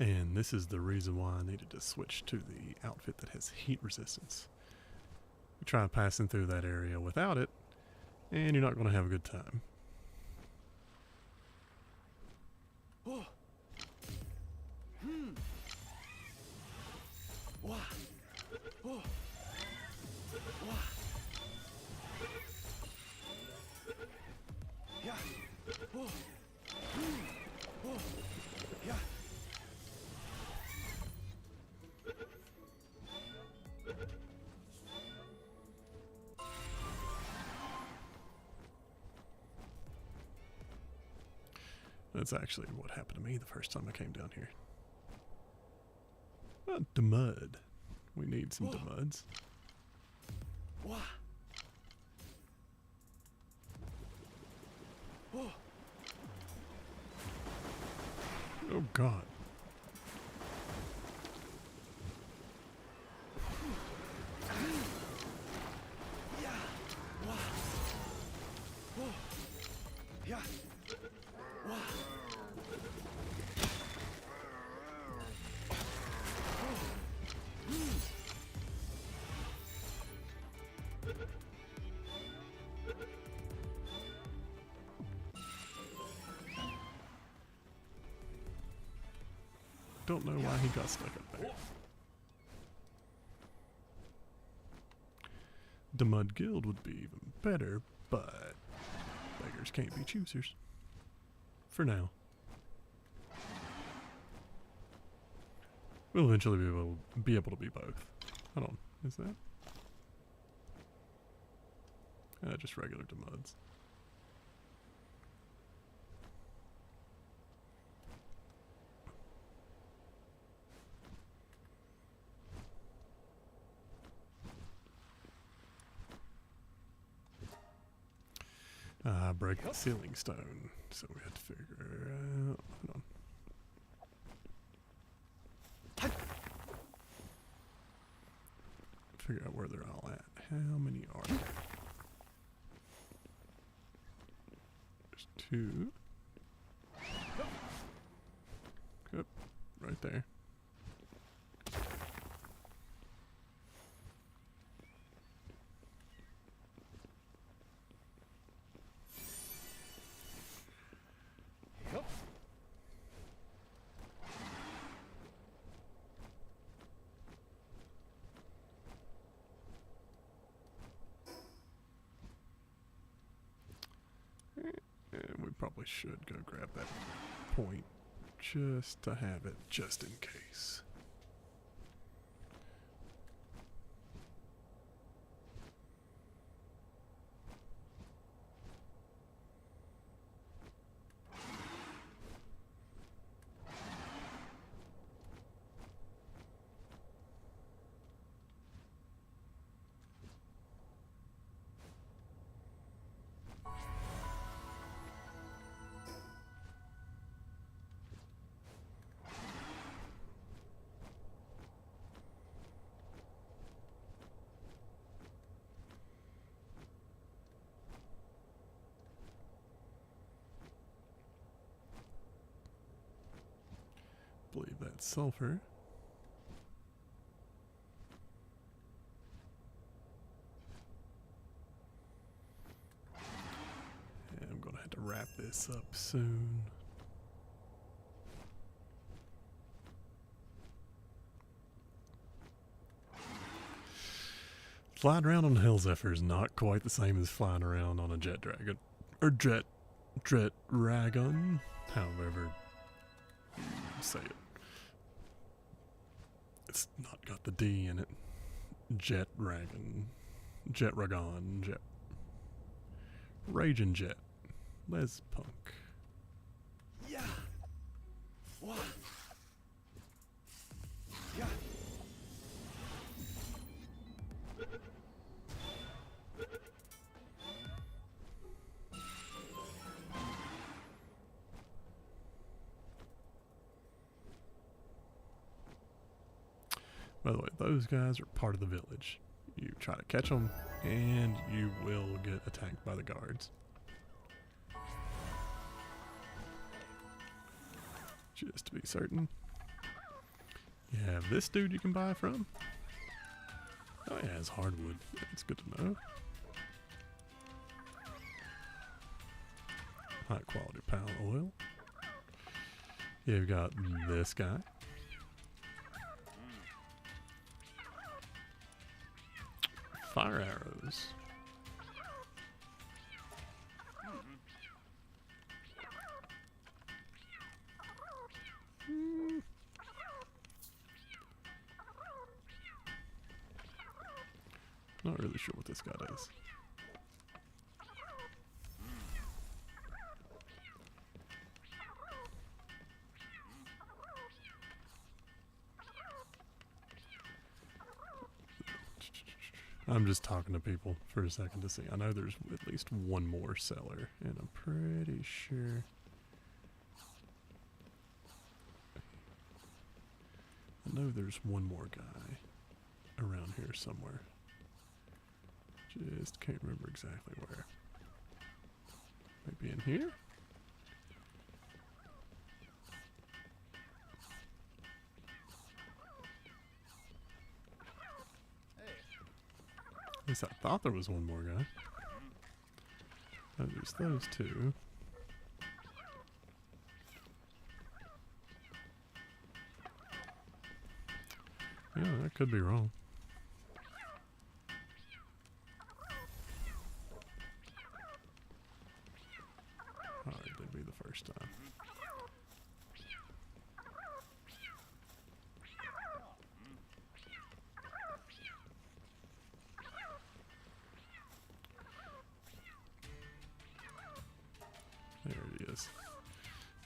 And this is the reason why I needed to switch to the outfit that has heat resistance. You try passing through that area without it, and you're not going to have a good time. Oh. Hmm. Wah. Oh. Wah. Yeah. Oh. Hmm. Oh. Yeah. That's actually what happened to me the first time I came down here. Demud. We need some demuds. Wah. Oh. Oh god. Yeah. Wah. Oh. Yeah. Wah. Don't know why he got stuck up there. The Mud Guild would be even better, but beggars can't be choosers. For now. We'll eventually be able to be both. Hold on, is that? Just regular Demuds. Break the ceiling stone. So we have to figure out. Hold on. Figure out where they're all at. How many are there? There's 2. Yep, right there. And we probably should go grab that point just to have it, just in case. Believe that's sulfur. And I'm gonna have to wrap this up soon. Flying around on Hill Zephyr is not quite the same as flying around on a jet dragon. Or jet dragon, however you say it. It's not got the D in it. Jet dragon. Jet dragon. Jet. Raging jet. Les punk. Yeah. Wah. Yeah. By the way, those guys are part of the village. You try to catch them, and you will get attacked by the guards. Just to be certain. You have this dude you can buy from. Oh yeah, it's hardwood. That's good to know. High quality palm oil. You've got this guy. Fire arrows. Not really sure what this guy does. I'm just talking to people for a second to see. I know there's at least one more seller, and I'm pretty sure. I know there's one more guy around here somewhere. Just can't remember exactly where. Maybe in here? At least I thought there was one more guy. Oh, there's those two. Yeah, that could be wrong. Alright, that'd be the first time. There it is.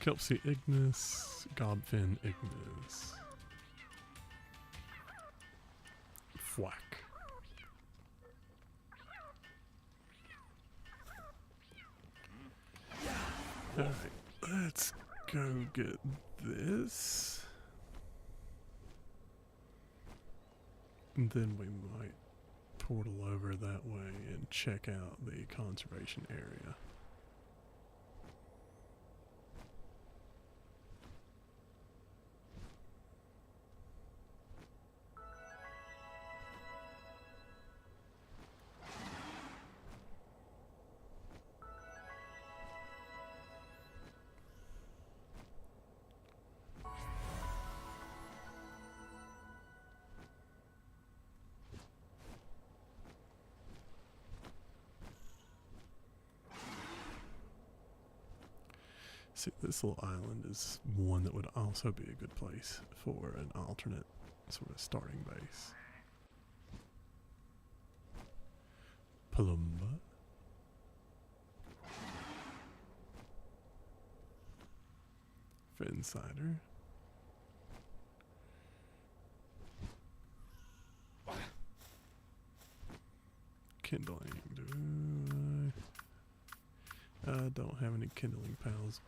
Kelpsy ignis, Gobfin ignis. Thwack. Alright, let's go get this. And then we might portal over that way and check out the conservation area. See, this little island is one that would also be a good place for an alternate sort of starting base. Palumba. Finsider. Kindling. I don't have any kindling pals.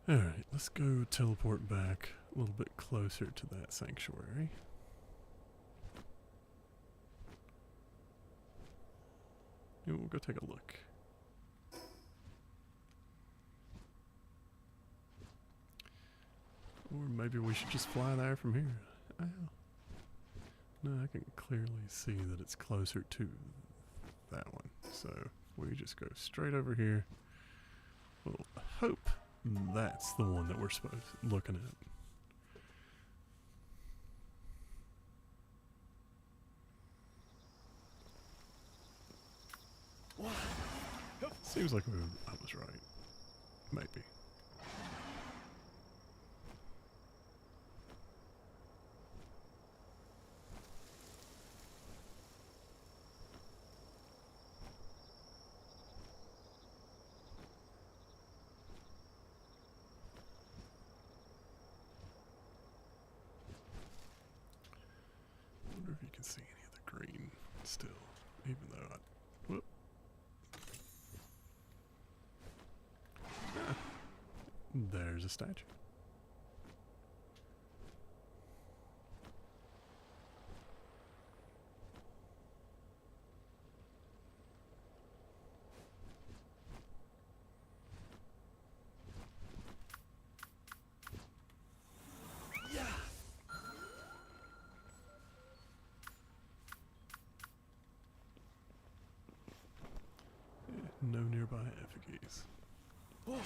Alright, let's go teleport back a little bit closer to that sanctuary. And we'll go take a look. Or maybe we should just fly there from here. Ow. No, I can clearly see that it's closer to that one. So we just go straight over here. We'll hope that's the one that we're looking at. Seems like I was right. Maybe. I wonder if you can see any of the green still, even though whoop. There's a statue. Yeah. No nearby effigies. Oh.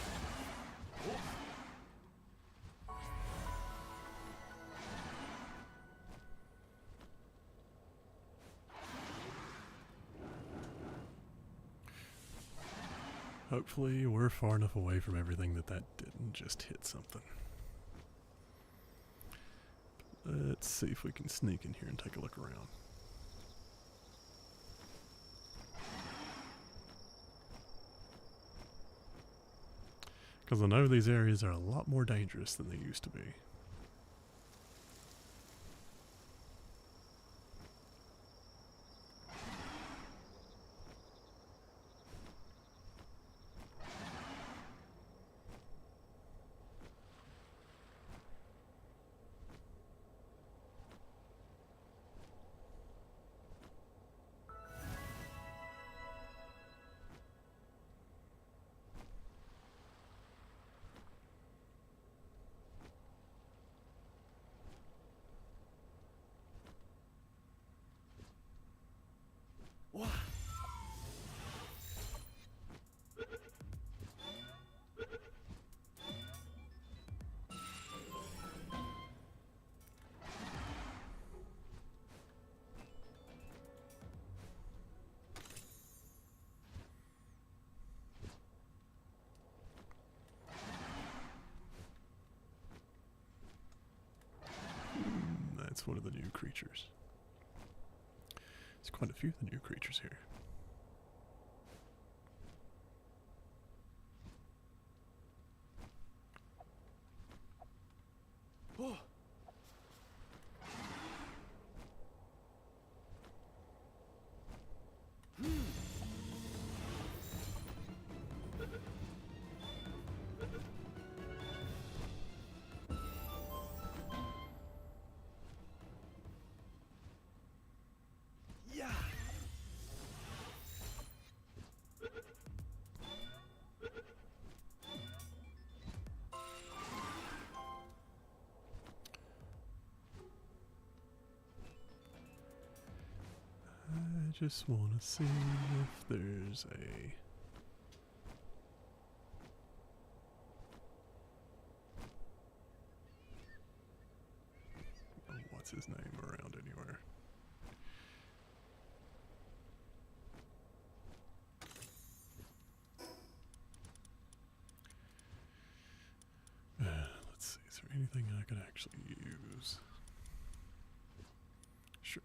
Hopefully we're far enough away from everything that didn't just hit something. Let's see if we can sneak in here and take a look around. Because I know these areas are a lot more dangerous than they used to be. What? That's one of the new creatures. There's quite a few of the new creatures here. Oh. Yeah. I just want to see if there's a... oh, what's his name around anywhere? Let's see, is there anything I could actually use? Sure.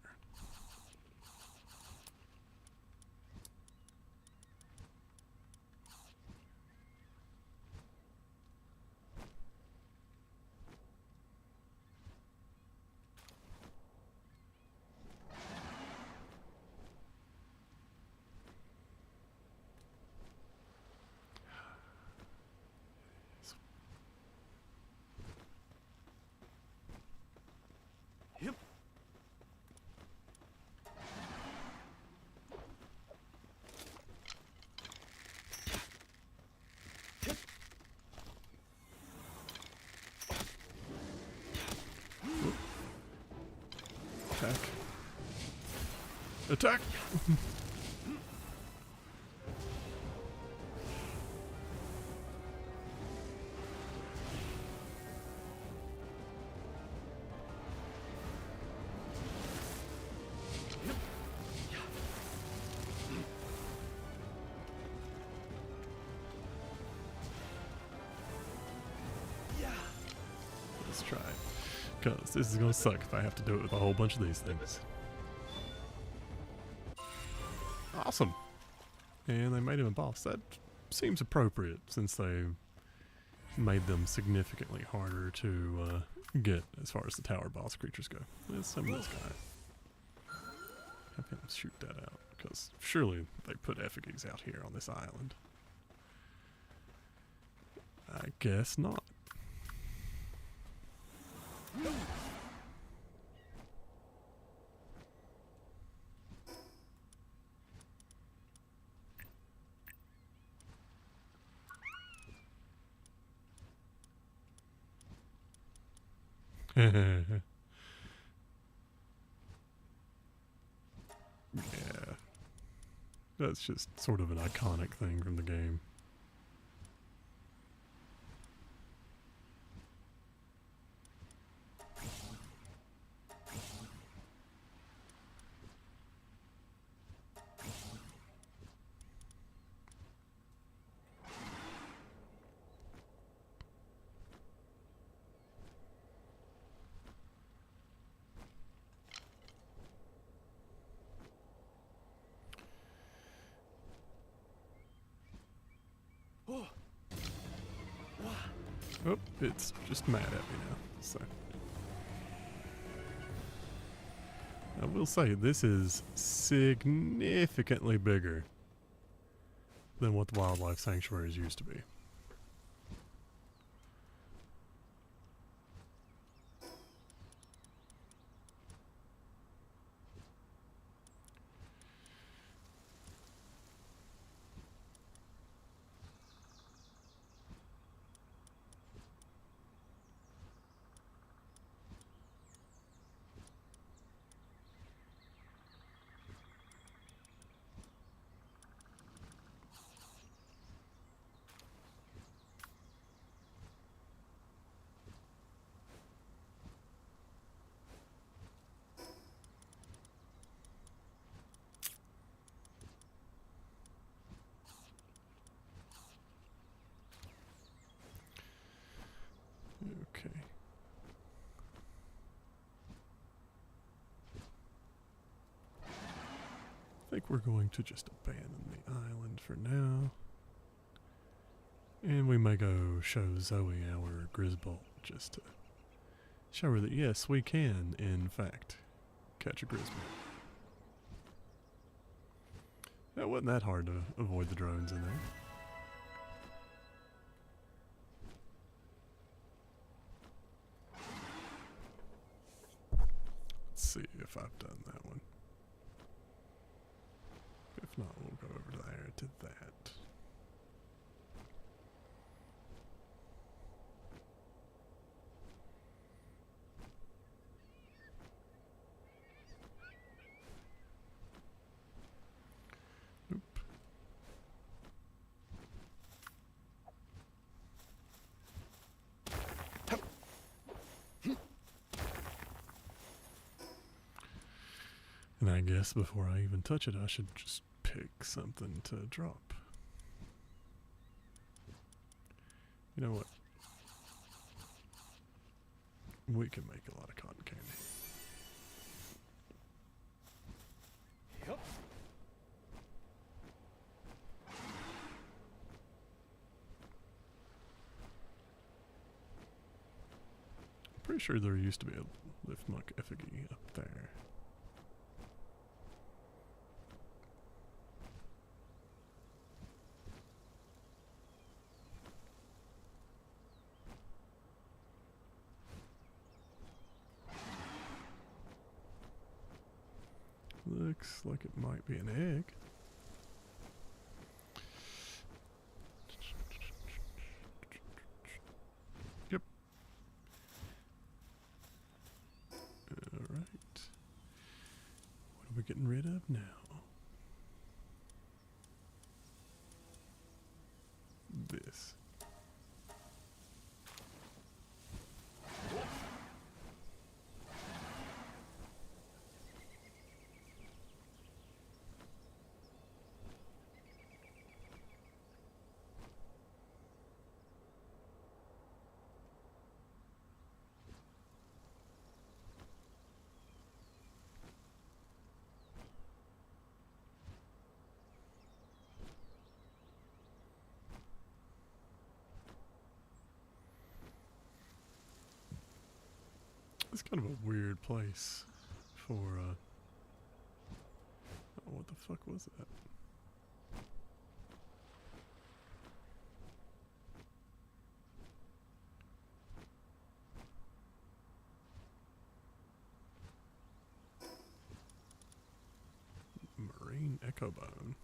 Yep. Attack. Attack! Yeah. Let's try it. Because this is going to suck if I have to do it with a whole bunch of these things. Awesome. And they made him a boss. That seems appropriate since they made them significantly harder to get as far as the tower boss creatures go. Let's summon this guy. Have him shoot that out. Because surely they put effigies out here on this island. I guess not. Yeah. That's just sort of an iconic thing from the game. Oh. Wow. Oh, it's just mad at me now. So I will say this is significantly bigger than what the wildlife sanctuaries used to be. think we're going to just abandon the island for now. And we may go show Zoe our Grisbolt just to show her that yes, we can, in fact, catch a Grisbolt. That wasn't that hard to avoid the drones in there. Let's see if I've done that one. If not, we'll go over there to that. Oop. And I guess before I even touch it, I should just pick something to drop. You know what? We can make a lot of cotton candy. Yep. Pretty sure there used to be a liftmuck effigy up there. Looks like it might be an egg. Yep. Alright. What are we getting rid of now? This. It's kind of a weird place for, oh, what the fuck was that? Marine echo bone.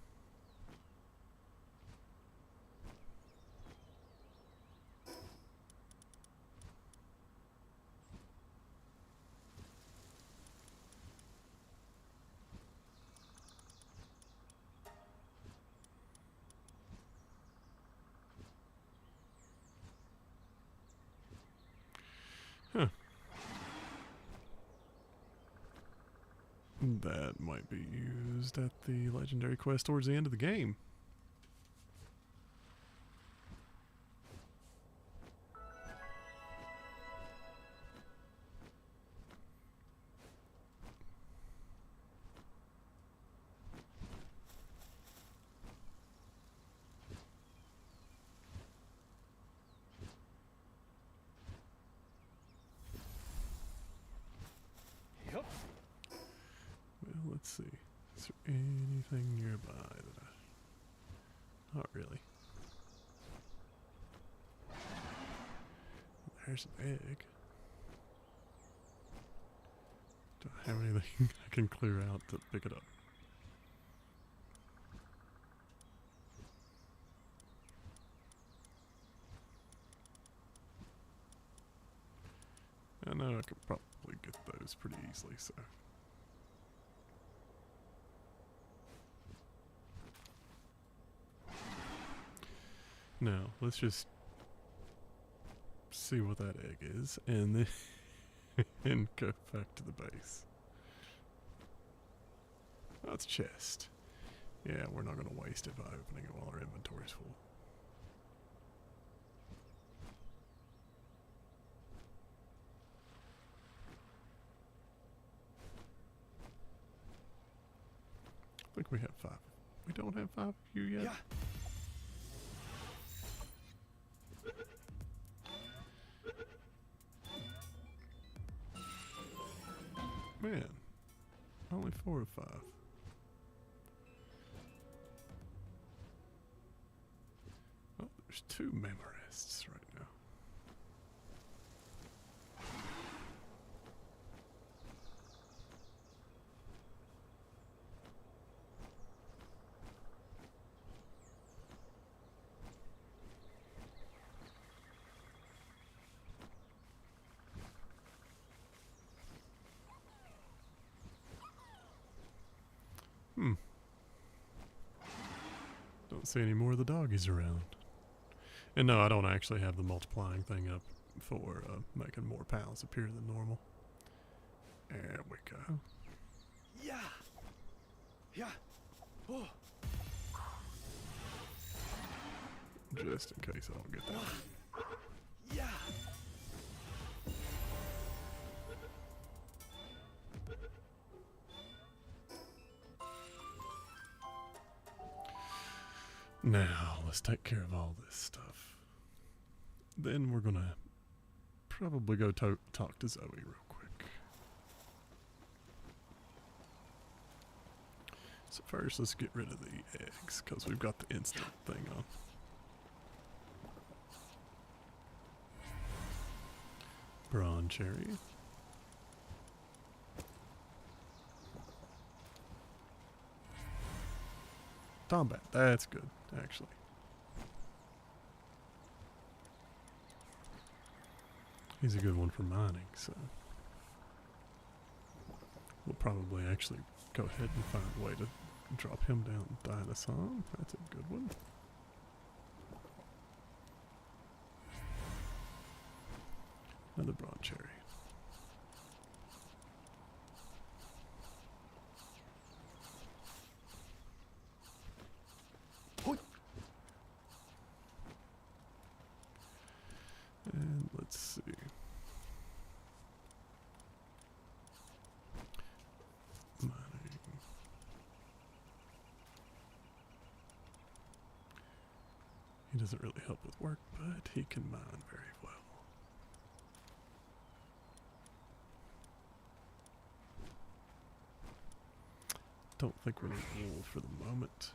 Huh. That might be used at the legendary quest towards the end of the game. Yep. Well, let's see. Is there anything nearby that I... Not really. There's an egg. Do I have anything I can clear out to pick it up? I know I could probably get those pretty easily, so... Now, let's just see what that egg is, and then and go back to the base. That's chest. Yeah, we're not going to waste it by opening it while our inventory's full. think we have 5. We don't have 5 of you yet? Yeah. Man, only 4 of 5. Oh, there's 2 memorists right now. Don't see any more of the doggies around. And no, I don't actually have the multiplying thing up for making more pals appear than normal. There we go. Yeah. Yeah. Oh. Just in case I don't get that one. Yeah. Now, let's take care of all this stuff. Then we're gonna probably go talk to Zoe real quick. So first, let's get rid of the eggs, because we've got the instant thing on. Brawn cherry. Combat, that's good, actually. He's a good one for mining, so we'll probably actually go ahead and find a way to drop him down and dine us on. That's a good one. Another brawn cherry. And let's see. Mining. He doesn't really help with work, but he can mine very well. Don't think we need wool for the moment.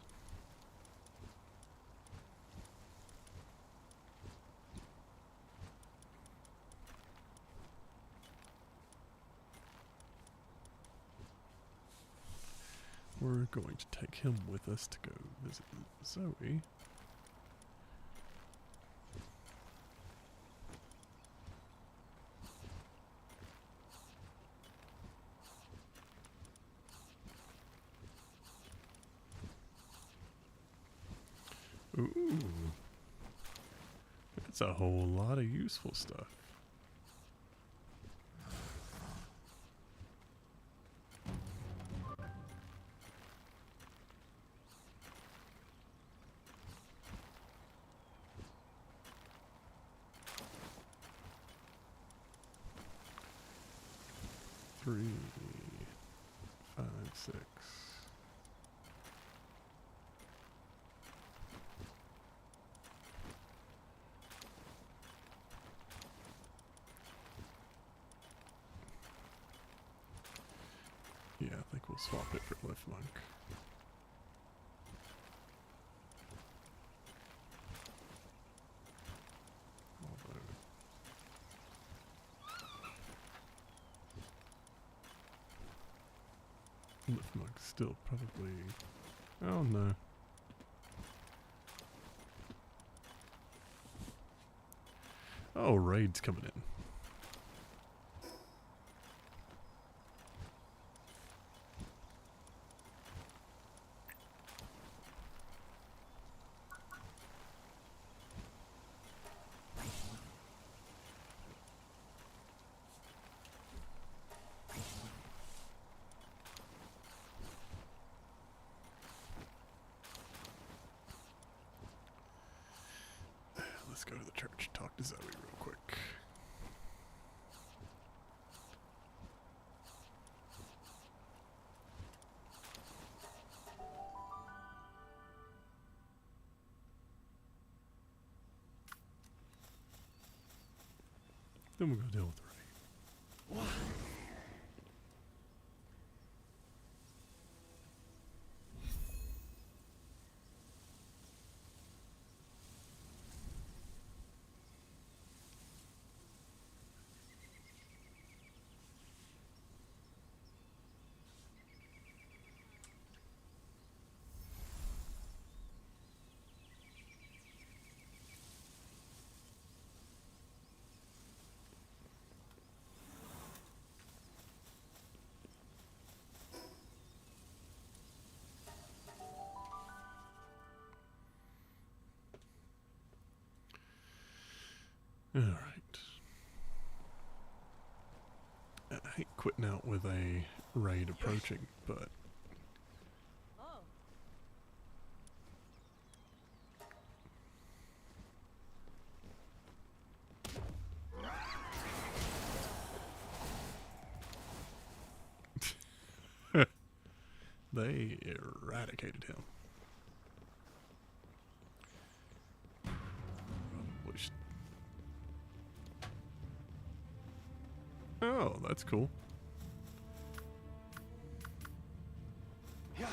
We're going to take him with us to go visit Zoe. Ooh. That's a whole lot of useful stuff. Three, 5, 6. Yeah, I think we'll swap it for Lift Monk. Although Lift Monk's still probably... Oh no. Oh, raid's coming in. Let's go to the church, talk to Zoe real quick. Then we're gonna deal with the rain. All right. I hate quitting out with a raid approaching, but Oh, they eradicated him. Probably oh, that's cool. Yeah.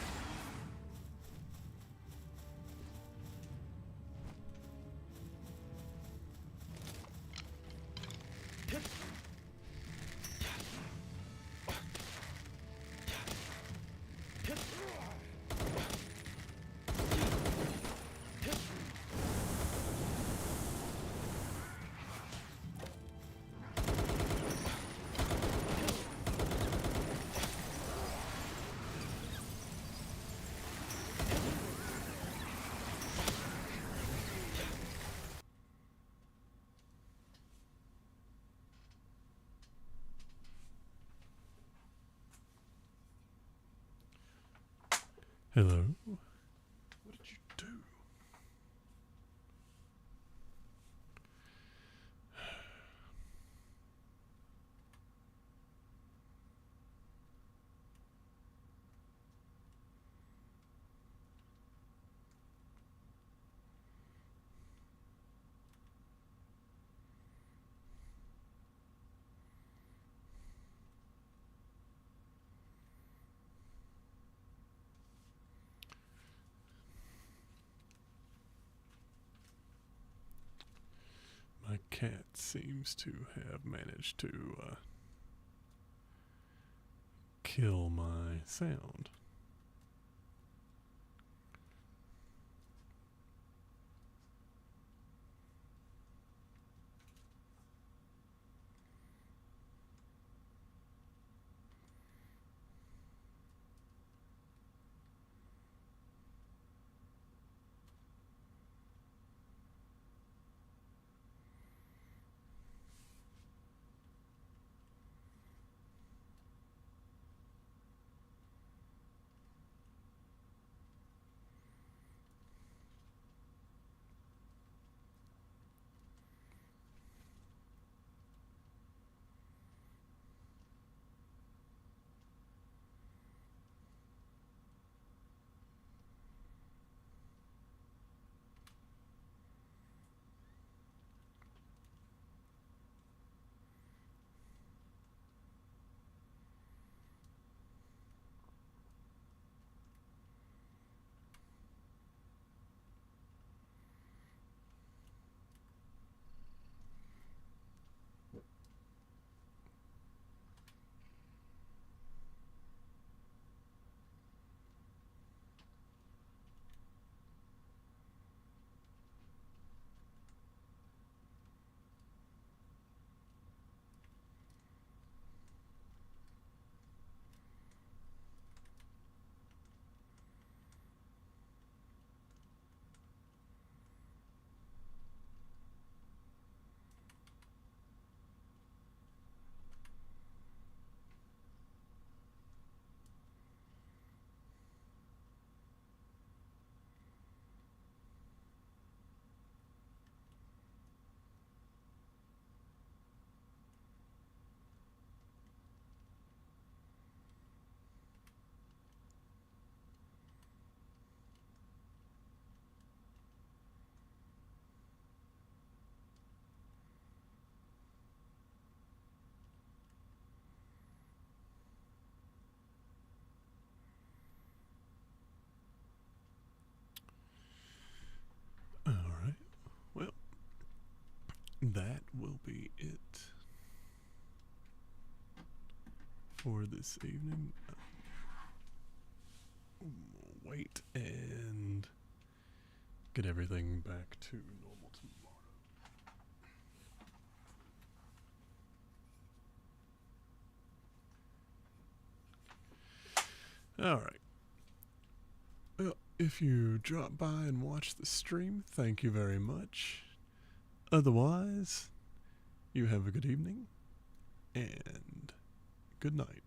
Hello. What did you do? My cat seems to have managed to kill my sound. for this evening. Wait and get everything back to normal tomorrow. Alright. Well, if you drop by and watch the stream, thank you very much. Otherwise, you have a good evening and good night.